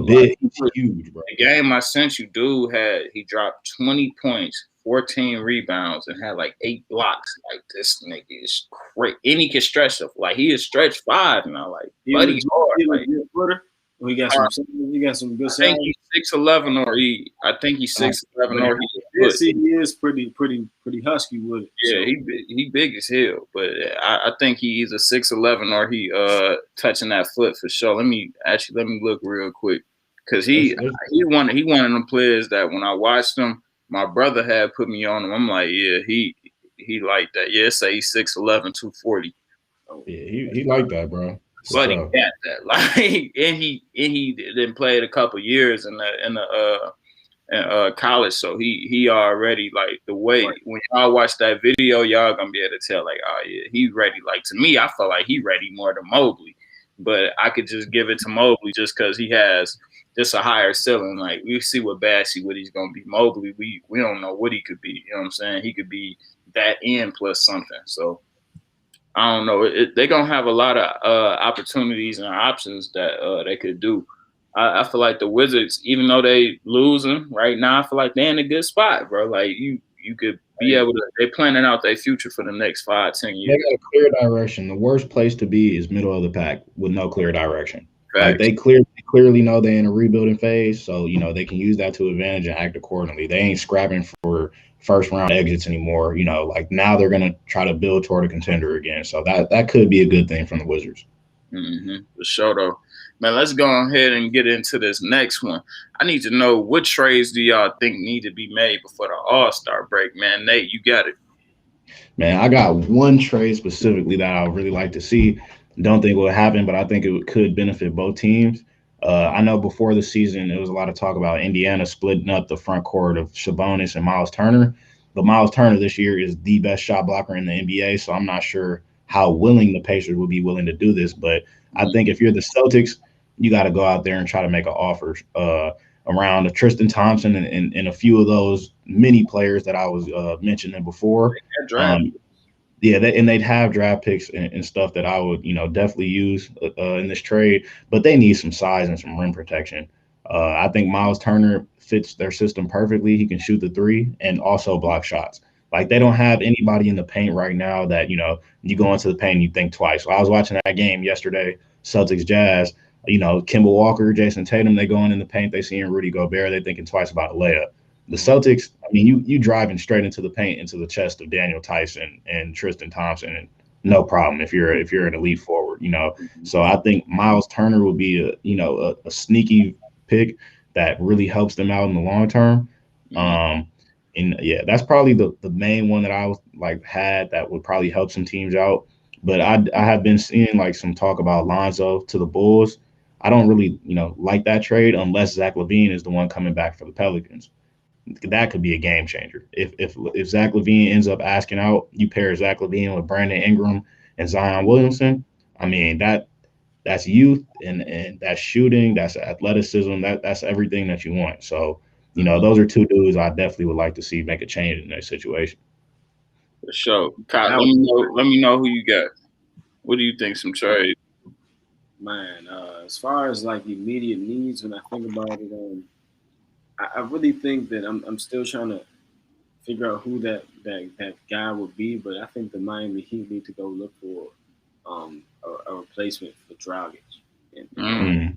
huge, bro. The game I sent you, dude, he dropped 20 points, 14 rebounds, and had like 8 blocks. Like this nigga is great. And he can stretch up. Like he is stretch 5 now. Like buddy's hard. We got some good. I think he's 6'11" I think he's 6'11" or he is pretty husky with it. Yeah, so. he big as hell, but I think he either 6'11" or he touching that foot for sure. Let me look real quick because he one of them players that when I watched him, my brother had put me on him. I'm like, yeah, he like that. Yeah, say he's 6'11", 240. Yeah, he like that, bro. But he got that, like, and he then played a couple years in college, so he already like the way when y'all watch that video, y'all gonna be able to tell like, oh yeah, he ready. Like to me, I feel like he ready more than Mobley, but I could just give it to Mobley just because he has just a higher ceiling. Like we see what he's gonna be. Mobley, we don't know what he could be. You know what I'm saying? He could be that and plus something. So. I don't know. They're going to have a lot of opportunities and options that they could do. I feel like the Wizards, even though they losing right now, I feel like they're in a good spot, bro. Like, you could be able to – they're planning out their future for the next 5-10 years. They got a clear direction. The worst place to be is middle of the pack with no clear direction. Like they clearly know they're in a rebuilding phase, so, they can use that to advantage and act accordingly. They ain't scrapping for – first-round exits anymore. Like now they're going to try to build toward a contender again. So that could be a good thing from the Wizards. Mm-hmm. For sure, though. Man, let's go ahead and get into this next one. I need to know what trades do y'all think need to be made before the All-Star break, man? Nate, you got it. Man, I got one trade specifically that I would really like to see. Don't think it will happen, but I think it could benefit both teams. I know before the season, there was a lot of talk about Indiana splitting up the front court of Sabonis and Miles Turner. But Miles Turner this year is the best shot blocker in the NBA, so I'm not sure how willing the Pacers would be willing to do this. But I think if you're the Celtics, you got to go out there and try to make an offer around Tristan Thompson and a few of those mini players that I was mentioning before. Yeah, and they'd have draft picks and stuff that I would, definitely use in this trade, but they need some size and some rim protection. I think Miles Turner fits their system perfectly. He can shoot the three and also block shots. Like they don't have anybody in the paint right now that, you go into the paint and you think twice. So I was watching that game yesterday, Celtics Jazz, Kemba Walker, Jason Tatum, they going in the paint, they seeing Rudy Gobert, they thinking twice about a layup. The Celtics, I mean, you driving straight into the paint, into the chest of Daniel Tyson and Tristan Thompson, and no problem if you're an elite forward, So I think Miles Turner will be a sneaky pick that really helps them out in the long term. And yeah, that's probably the main one that I was had that would probably help some teams out. But I have been seeing some talk about Lonzo to the Bulls. I don't really like that trade unless Zach LaVine is the one coming back for the Pelicans. That could be a game changer. If Zach LaVine ends up asking out, you pair Zach LaVine with Brandon Ingram and Zion Williamson. I mean that's youth and that's shooting, that's athleticism, that's everything that you want. So those are two dudes I definitely would like to see make a change in their situation. For sure, Kyle. Let me know who you got. What do you think? Some trade? Man, as far as immediate needs, when I think about it, I really think that I'm still trying to figure out who that guy would be, but I think the Miami Heat need to go look for a replacement for Dragic. And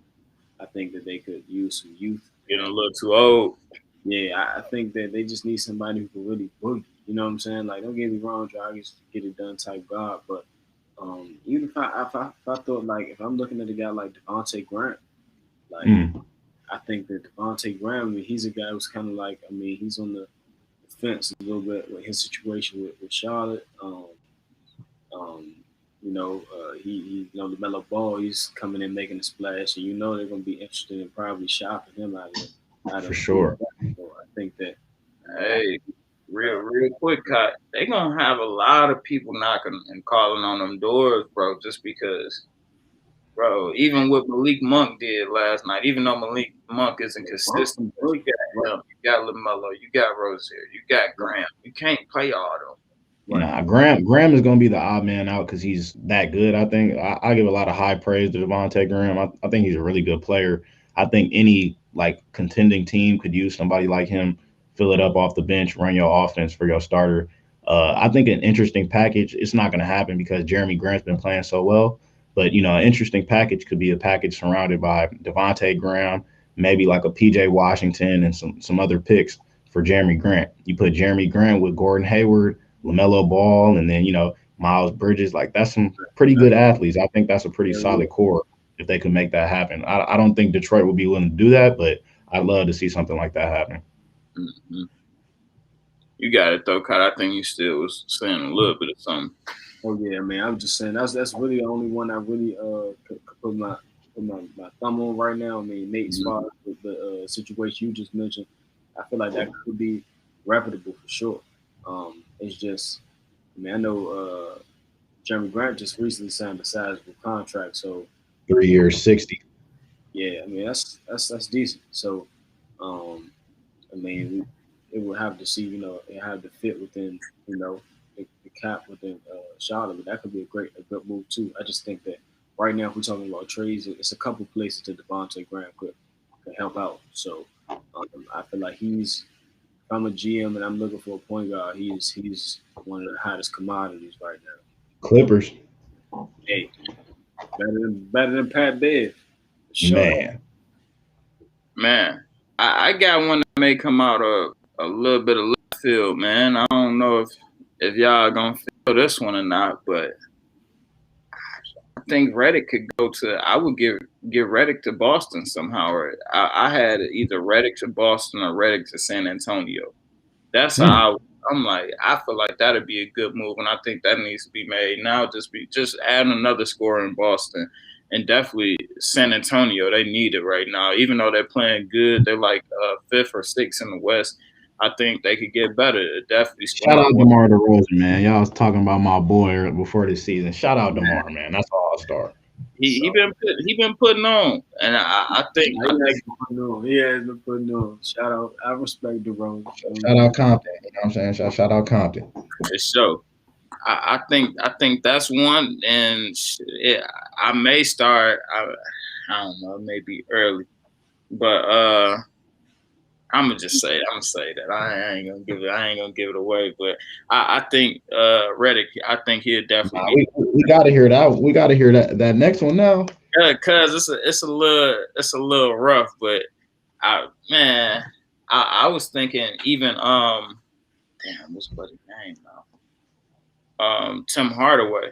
I think that they could use some youth. Getting a little too old. Yeah, I think that they just need somebody who can really boogie. You know what I'm saying? Don't get me wrong, Dragic get it done type guard, but even if I thought if I'm looking at a guy like Devontae Grant, I think that Devontae Graham, he's a guy who's kind of he's on the fence a little bit with his situation with Charlotte. He LaMelo Ball, he's coming in making a splash, and they're going to be interested in probably shopping him out of for sure. So I think that. Hey, real quick, Cut. They're going to have a lot of people knocking and calling on them doors, bro, just because. Bro, even what Malik Monk did last night, even though Malik Monk isn't consistent, you got LaMelo, you got Rozier, you got Graham. You can't play all of them. Nah, Graham is going to be the odd man out because he's that good. I think I give a lot of high praise to Devontae Graham. I think he's a really good player. I think any contending team could use somebody like him, fill it up off the bench, run your offense for your starter. I think an interesting package. It's not going to happen because Jeremy Grant's been playing so well. But, an interesting package could be a package surrounded by Devontae Graham, maybe a PJ Washington and some other picks for Jeremy Grant. You put Jeremy Grant with Gordon Hayward, LaMelo Ball, and then, Miles Bridges. That's some pretty good athletes. I think that's a pretty solid core if they could make that happen. I don't think Detroit would be willing to do that, but I'd love to see something like that happen. Mm-hmm. You got it, though, Kyle. I think you still was saying a little bit of something. Oh yeah, man. I'm just saying that's really the only one I really could put my thumb on right now. I mean, Nate, as far as the situation you just mentioned, I feel like that could be reputable for sure. It's just, I know Jeremy Grant just recently signed a sizable contract, so 3 years, 60. Yeah, I mean that's decent. So, it would have to see, it have to fit within, the cap within Charlotte, but that could be a good move too. I just think that right now, if we're talking about trades, it's a couple places that Devontae Graham could help out. So I feel like if I'm a GM and I'm looking for a point guard, he's one of the hottest commodities right now. Clippers. Hey, better than Pat Bev. Sure. Man, I got one that may come out of a little bit of left field, man. I don't know if y'all gonna feel this one or not, but I think Redick could go to. I would give Redick to Boston somehow. Or I had either Redick to Boston or Redick to San Antonio. That's how I'm like. I feel like that'd be a good move, and I think that needs to be made now. Just add another scorer in Boston, And definitely San Antonio, they need it right now. Even though they're playing good, they're like 5th or 6th in the West. I think they could get better. Definitely Shout out scoring more. DeMar DeRozan, man. Y'all was talking about my boy before this season. Shout out DeMar, man. That's all star. He been putting on, and I think he has been putting on. Shout out, I respect the role. Shout out Compton. You know what I'm saying? Shout out Compton. it's so. I think that's one, and I may start. I don't know, maybe early, but I'm gonna say that I ain't gonna give it away. But I think Redick, I think he'll definitely. We gotta hear that. We gotta hear that next one now. Cause it's a little rough, but I was thinking even damn, what's buddy's name now? Tim Hardaway.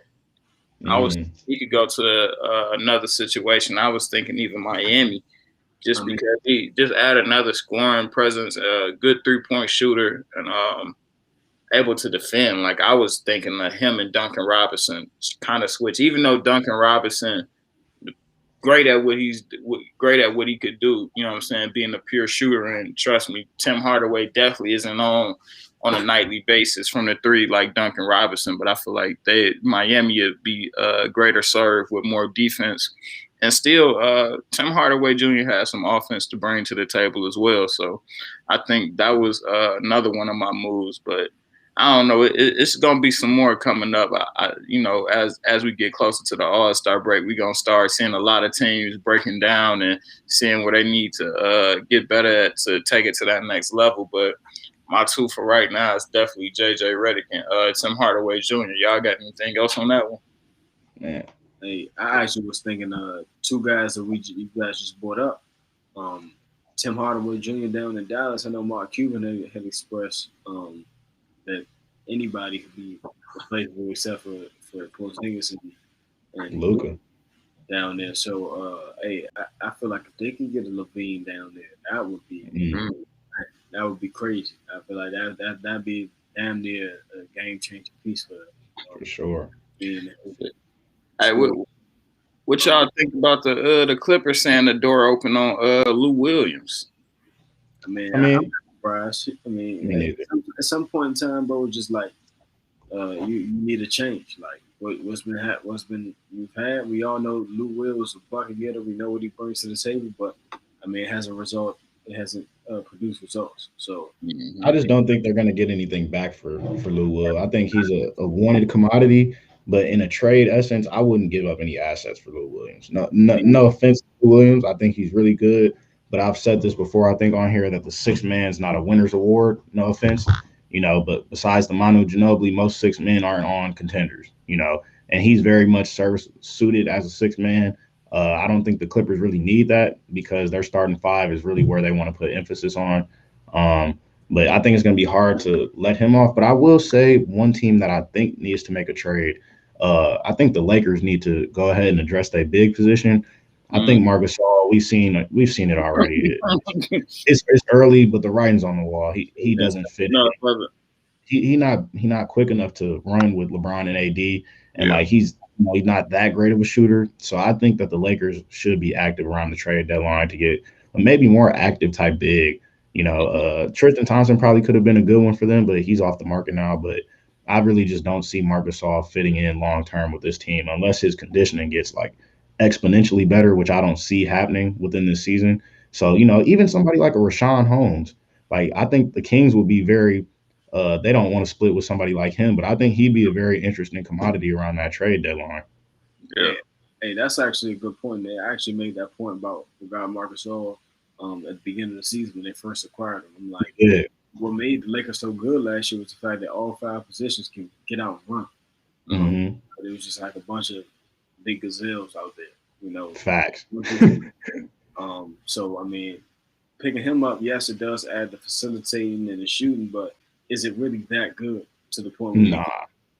He could go to another situation. I was thinking even Miami, just because he just add another scoring presence, a good 3-point shooter, and able to defend. Like I was thinking of him and Duncan Robinson kind of switch. Even though Duncan Robinson great at what he could do, you know what I'm saying, being a pure shooter. And trust me, Tim Hardaway definitely isn't on a nightly basis from the 3 like Duncan Robinson, but I feel like Miami would be greater served with more defense. And still, Tim Hardaway Jr. has some offense to bring to the table as well. So I think that was another one of my moves. But I don't know. It's gonna be some more coming up. As we get closer to the All-Star break, we're gonna start seeing a lot of teams breaking down and seeing where they need to get better at to take it to that next level. But my 2 for right now is definitely JJ Redick and Tim Hardaway Jr. Y'all got anything else on that one? Man. Hey, I actually was thinking 2 guys that you guys just brought up. Tim Hardaway Jr. down in Dallas. I know Mark Cuban had expressed that anybody could be replaceable except for Porzingis and Luka down there. So, I feel like if they can get a Levine down there, that would be crazy. I feel like that'd be damn near a game changing piece for sure. Hey, what y'all think about the Clippers saying the door open on Lou Williams? I'm not surprised. At some point in time, bro, just like you need a change. Like we've had. We all know Lou Will is a bucket getter. We know what he brings to the table, but it hasn't produced results. So I just don't think they're gonna get anything back for Lou Will. I think he's a wanted commodity. But in a trade essence, I wouldn't give up any assets for Lou Williams. No offense to Lou Williams. I think he's really good. But I've said this before, I think on here, that the 6th man's not a winner's award. No offense. But besides the Manu Ginobili, most 6 men aren't on contenders, and he's very much service suited as a 6th man. I don't think the Clippers really need that because their starting 5 is really where they want to put emphasis on. But I think it's going to be hard to let him off. But I will say one team that I think needs to make a trade. I think the Lakers need to go ahead and address their big position. I think Marc Gasol, we've seen it already. It's early, but the writing's on the wall. He doesn't fit. He's not quick enough to run with LeBron and AD, and he's not that great of a shooter. So I think that the Lakers should be active around the trade deadline to get a maybe more active type big. Tristan Thompson probably could have been a good one for them, but he's off the market now. But I really just don't see Marc Gasol fitting in long term with this team unless his conditioning gets exponentially better, which I don't see happening within this season. So, even somebody like a Rashawn Holmes, I think the Kings would be very they don't want to split with somebody like him, but I think he'd be a very interesting commodity around that trade deadline. Yeah. Hey, that's actually a good point. They actually made that point about Marc Gasol at the beginning of the season when they first acquired him. I'm like, what made the Lakers so good last year was the fact that all 5 positions can get out and run. It was just like a bunch of big gazelles out there, Facts. So picking him up, yes, it does add the facilitating and the shooting, but is it really that good to the point where you can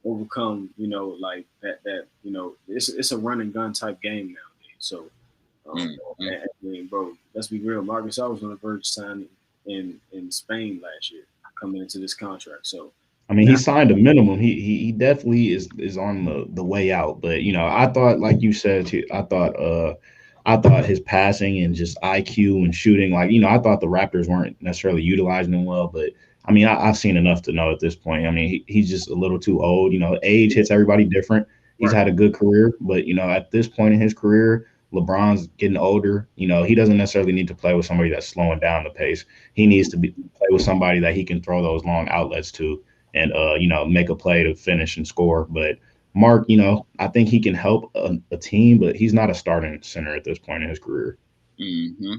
overcome, it's a run and gun type game nowadays. So, bro, let's be real. Marcus, I was on the verge of signing in Spain last year, coming into this contract. So I mean, he signed a minimum. He definitely is on the way out. But I thought, like you said, I thought his passing and just IQ and shooting, like I thought the Raptors weren't necessarily utilizing him well. But I mean, I've seen enough to know at this point. I mean, he's just a little too old. Age hits everybody different. He's Right. had a good career, but at this point in his career, LeBron's getting older. He doesn't necessarily need to play with somebody that's slowing down the pace. He needs to play with somebody that he can throw those long outlets to and make a play to finish and score. But Mark, I think he can help a team, but he's not a starting center at this point in his career. Mm-hmm.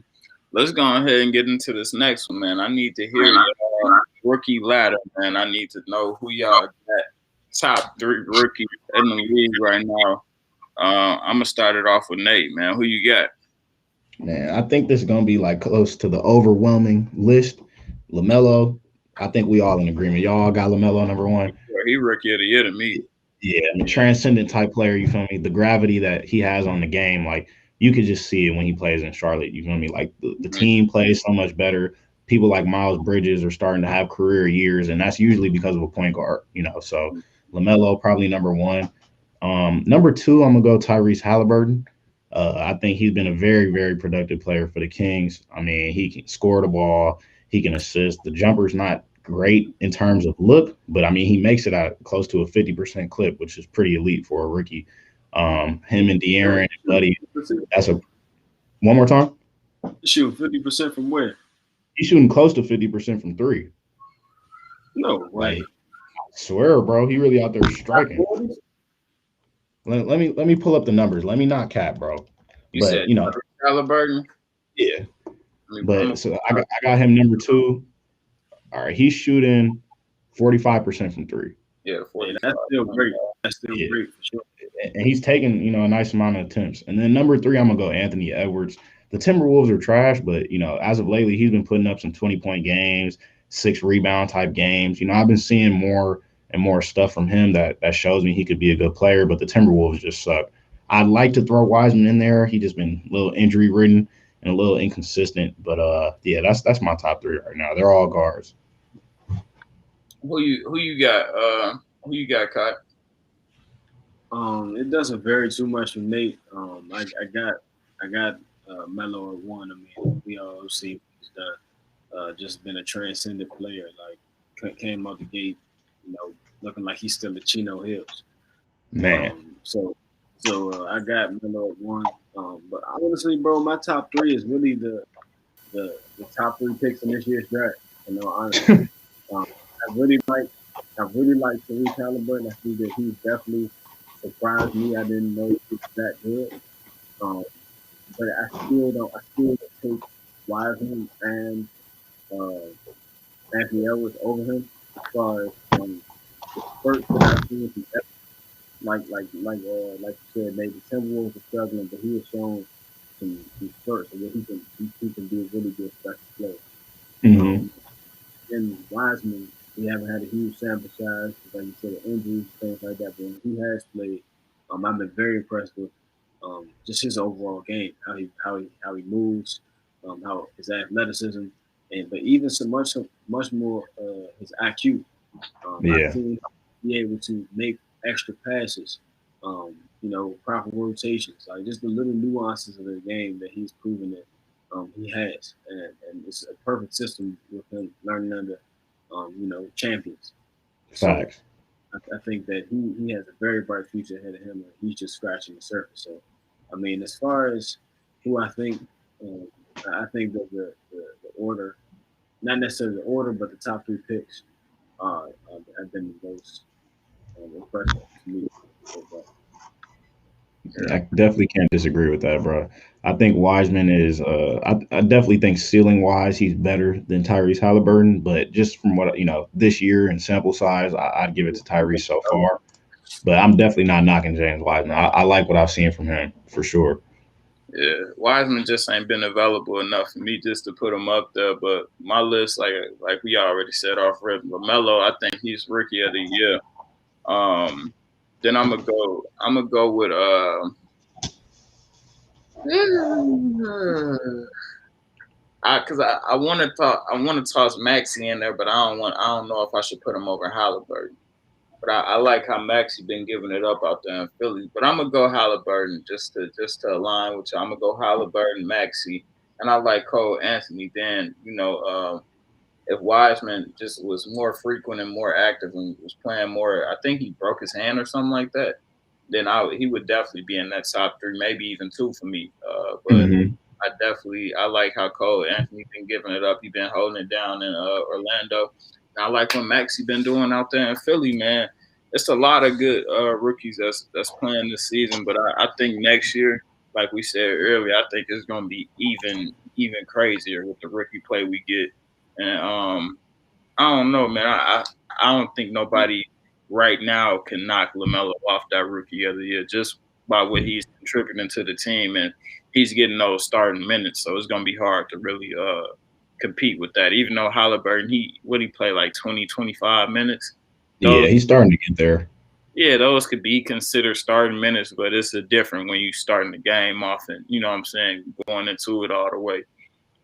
Let's go ahead and get into this next one, man. I need to hear your rookie ladder, man. I need to know who y'all got top 3 rookies in the league right now. I'm gonna start it off with Nate, man. Who you got? Man, I think this is gonna be like close to the overwhelming list. LaMelo, I think we all in agreement. Y'all got LaMelo number one. He rookie of the year to me. Yeah, transcendent type player. You feel me? The gravity that he has on the game, like you could just see it when he plays in Charlotte. You feel me? Like the team plays so much better. People like Miles Bridges are starting to have career years, and that's usually because of a point guard. So LaMelo probably number one. Number two, I'm gonna go Tyrese Halliburton. I think he's been a very, very productive player for the Kings. I mean, he can score the ball, he can assist. The jumper's not great in terms of look, but I mean, he makes it at close to a 50% clip, which is pretty elite for a rookie. Him and De'Aaron and Buddy. That's a one more time. Shoot, 50% from where? He's shooting close to 50% from three. No way. Like, I swear, bro, he really out there striking. Let me pull up the numbers. Let me not cap, bro. You said Halliburton? Yeah. But so I got him number two. All right, he's shooting 45% from three. Yeah, 40. That's still great. That's still great for sure. And he's taking, a nice amount of attempts. And then number three, I'm gonna go Anthony Edwards. The Timberwolves are trash, but as of lately, he's been putting up some 20-point games, 6 rebound type games. I've been seeing more and more stuff from him that shows me he could be a good player, but the Timberwolves just suck. I'd like to throw Wiseman in there. He just been a little injury ridden and a little inconsistent. But yeah, that's my top 3 right now. They're all guards. Who you got? Who you got, Kai? It doesn't vary too much from Nate. I got Melo at 1. I mean, we all see he's done. Just been a transcendent player. Like came out the gate, looking like he's still at Chino Hills. Man. So I got Melo at 1. But honestly, bro, my top 3 is really the top 3 picks in this year's draft. Honestly, I really like Tyrese Halliburton. I think that he's definitely surprised me. I didn't know he was that good. But I still take Wiseman and Anthony Edwards over him as far as the spurts that I've seen from Edwards. Like you said, maybe the Timberwolves are struggling, but he has shown some spurts and that he can be a really good special player. Mm-hmm. And Wiseman, we haven't had a huge sample size, like you said, injuries, things like that. But when he has played, I've been very impressed with just his overall game, how he moves, how his athleticism, but even so much more his IQ. I've seen him be able to make extra passes, proper rotations, like just the little nuances of the game that he's proven that he has, and it's a perfect system with him learning under, champions. Facts. So I think that he has a very bright future ahead of him, and he's just scratching the surface. So, I mean, as far as who I think that the order, not necessarily the order, but the top 3 picks have been the most impressive to me so far. I definitely can't disagree with that, bro. I think Wiseman is. I definitely think ceiling wise, he's better than Tyrese Halliburton. But just from what this year and sample size, I'd give it to Tyrese so far. But I'm definitely not knocking James Wiseman. I like what I've seen from him for sure. Yeah, Wiseman just ain't been available enough for me just to put him up there. But my list, like we already said off rip, LaMelo, I think he's rookie of the year. Then I'm gonna go with I want to toss Maxey in there, but I don't know if I should put him over Halliburton. But I like how Maxey been giving it up out there in Philly. But I'm gonna go Halliburton just to align with you. I'm gonna go Halliburton, Maxey, and I like Cole Anthony. Then if Wiseman just was more frequent and more active and was playing more, I think he broke his hand or something like that. Then he would definitely be in that top 3, maybe even 2 for me. But Mm-hmm. I like how Cole Anthony been giving it up. He been holding it down in Orlando. And I like what Maxey been doing out there in Philly, man. It's a lot of good rookies that's playing this season, but I think next year, like we said earlier, I think it's gonna be even crazier with the rookie play we get. And I don't know, man. I don't think nobody right now can knock LaMelo off that Rookie of the Year just by what he's contributing to the team, and he's getting those starting minutes. So it's gonna be hard to really compete with that. Even though Halliburton, he play like 20, 25 minutes. Yeah, Those, he's starting to get there. yeah, those could be considered starting minutes, but it's a different when you starting the game off and you know what I'm saying, going into it all the way.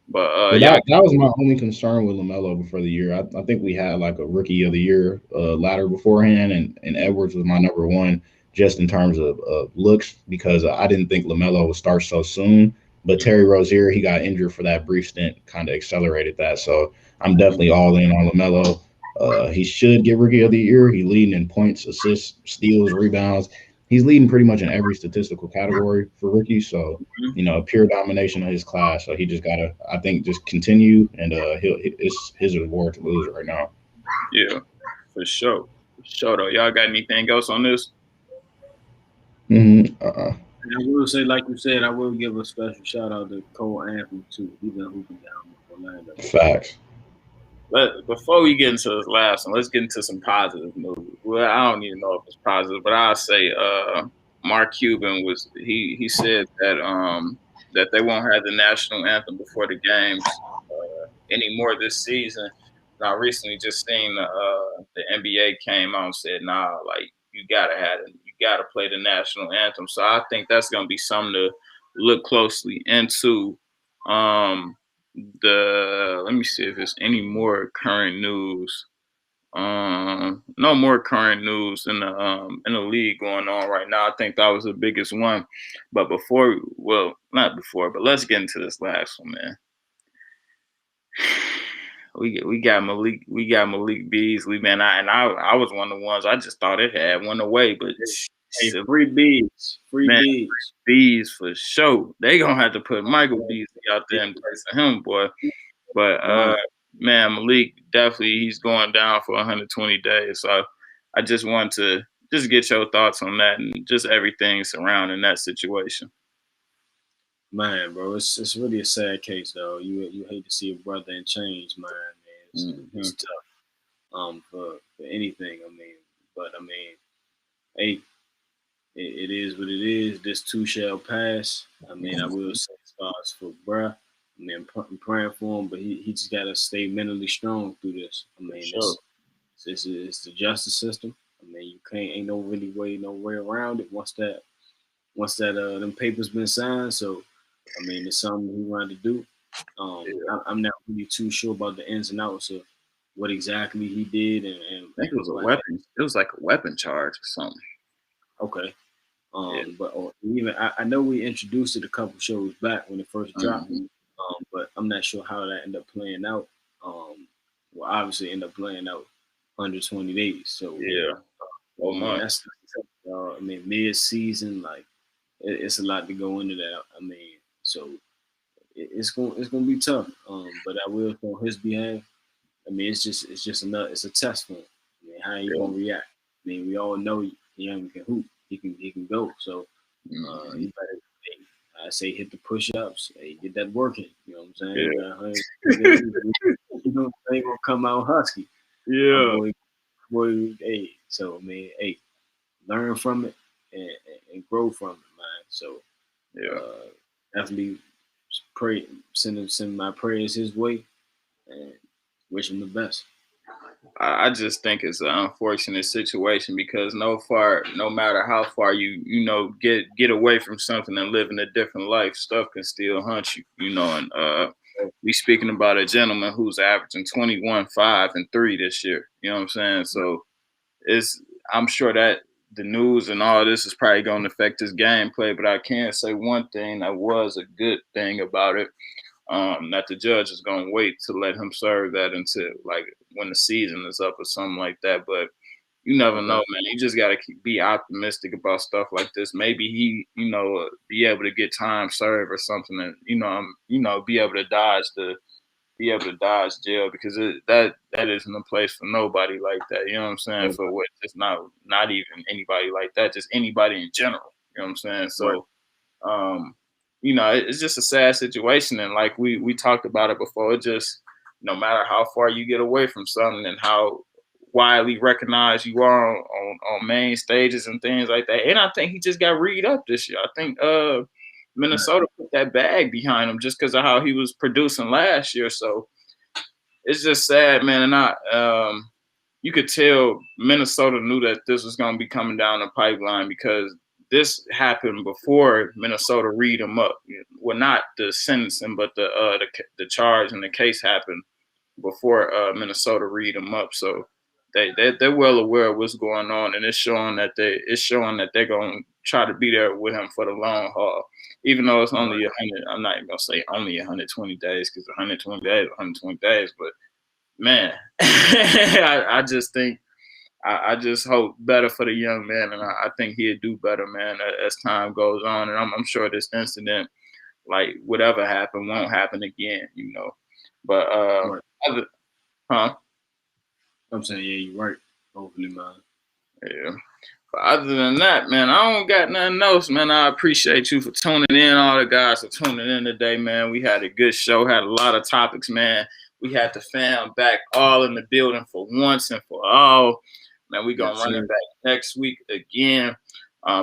But Well, yeah, that was my only concern with LaMelo before the year. I think we had like a rookie of the year ladder beforehand, and Edwards was my number one just in terms of looks because I didn't think LaMelo would start so soon. But Terry Rozier, he got injured for that brief stint, kind of accelerated that. So I'm definitely all in on LaMelo. He should get rookie of the year. He's leading in points, assists, steals, rebounds. He's leading pretty much in every statistical category for rookies. So pure domination of his class. So he just gotta, I think, just continue, and it's his reward to lose right now. yeah, for sure. For sure though. Y'all got anything else on this? Mm-hmm. And I will say, like you said, I will give a special shout out to Cole Anthony too. He's been hooping down in Orlando. Facts. Before we get into this last one, let's get into some positive news. Well, I don't even know if it's positive, but I'll say Mark Cuban he said that they won't have the national anthem before the games anymore this season. And I recently just seen the NBA came out and said, nah, like you gotta play the national anthem. So I think that's gonna be something to look closely into. Let me see if there's any more current news. No more current news in the league going on right now. I think that was the biggest one. But not before, but let's get into this last one, man. We got Malik Beasley, man. I was one of the ones I just thought it had went away, but hey, free bees, bees for sure. They gonna have to put Michael Beasley out there in place of him, boy. But man, Malik definitely he's going down for 120 days. So I just want to just get your thoughts on that and just everything surrounding that situation. Man, bro, it's really a sad case though. You hate to see a brother in change, man. It's tough. For anything. Hey, it is what it is. This too shall pass. I will say as far as for bruh, I'm praying for him, but he just gotta stay mentally strong through this. Sure. It's the justice system. You ain't no really way no way around it once that them papers been signed. So it's something he wanted to do. I'm not really too sure about the ins and outs of what exactly he did, and I think it was a weapon. It was like a weapon charge or something. Okay. But even I know we introduced it a couple shows back when it first dropped. But I'm not sure how that ended up playing out. Obviously ended up playing out 120 days. So yeah. That's mid-season, like it's a lot to go into that. So it's gonna be tough. But I will, on his behalf, it's a test for him. How he gonna react? We all know Young can hoop. He can go. So you better, I say, hit the push-ups. Hey, get that working. You know what I'm saying? Yeah. They gonna come out husky. Yeah. Boy, hey. So learn from it and grow from it, man. So definitely pray, send my prayers his way, and wish him the best. I just think it's an unfortunate situation because no matter how far you get away from something and live in a different life, stuff can still hunt you, and we speaking about a gentleman who's averaging 21, 5, and 3 this year. You know what I'm saying? So I'm sure that the news and all this is probably going to affect his gameplay, but I can say one thing that was a good thing about it, that the judge is going to wait to let him serve that until like when the season is up or something like that. But you never know, man. You just got to be optimistic about stuff like this. Maybe he, be able to get time served or something, and be able to dodge jail, because that isn't a place for nobody like that. You know what I'm saying? For what? Just not even anybody like that. Just anybody in general. You know what I'm saying? So, it's just a sad situation, and like we talked about it before. It just, no matter how far you get away from something and how widely recognized you are on main stages and things like that. And I think he just got read up this year. I think Minnesota put that bag behind him just because of how he was producing last year. So it's just sad, man. And you could tell Minnesota knew that this was going to be coming down the pipeline, because this happened before Minnesota read him up. Well, not the sentencing, but the charge and the case happened before Minnesota read him up. So they're well aware of what's going on, and it's showing that they're going to try to be there with him for the long haul, even though it's only 100. I'm not even gonna say only 120 days, because 120 days. But man, I just think I just hope better for the young man, and I think he'll do better, man, as time goes on. And I'm sure this incident, like whatever happened, won't happen again. But I'm saying, yeah, you're right. Hopefully, man. Yeah. But other than that, man, I don't got nothing else, man. I appreciate you for tuning in. All the guys for tuning in today, man. We had a good show, had a lot of topics, man. We had the fam back all in the building for once and for all. Man, we going to run it back next week again.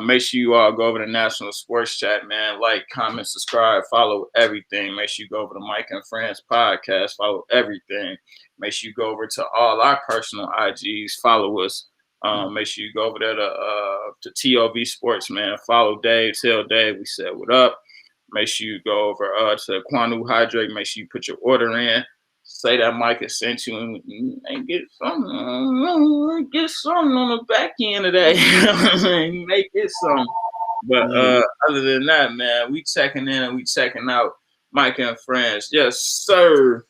Make sure you all go over to National Sports Chat, man. Like, comment, subscribe, follow everything. Make sure you go over to Micah and Friends Podcast, follow everything. Make sure you go over to all our personal IGs, follow us. Make sure you go over there to TOV Sports, man. Follow Dave, tell Dave we said what up. Make sure you go over to AQUANO Hydrate. Make sure you put your order in. Say that Micah sent you, and get something on the back end of that. Make it something. But other than that, man, we checking in and we checking out. Micah and Friends. Yes, sir.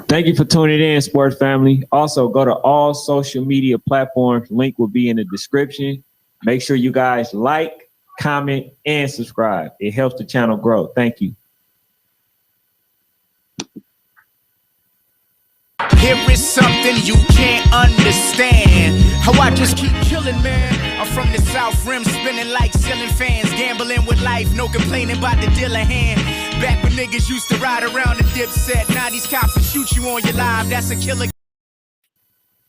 Thank you for tuning in, sports family. Also, go to all social media platforms. Link will be in the description. Make sure you guys like, comment, and subscribe. It helps the channel grow. Thank you. Here is something you can't understand. How I just keep killing, man. I'm from the South Rim, spinning like ceiling fans. Gambling with life, no complaining about the dealer hand. Back when niggas used to ride around the Dipset. Now these cops will shoot you on your live. That's a killer.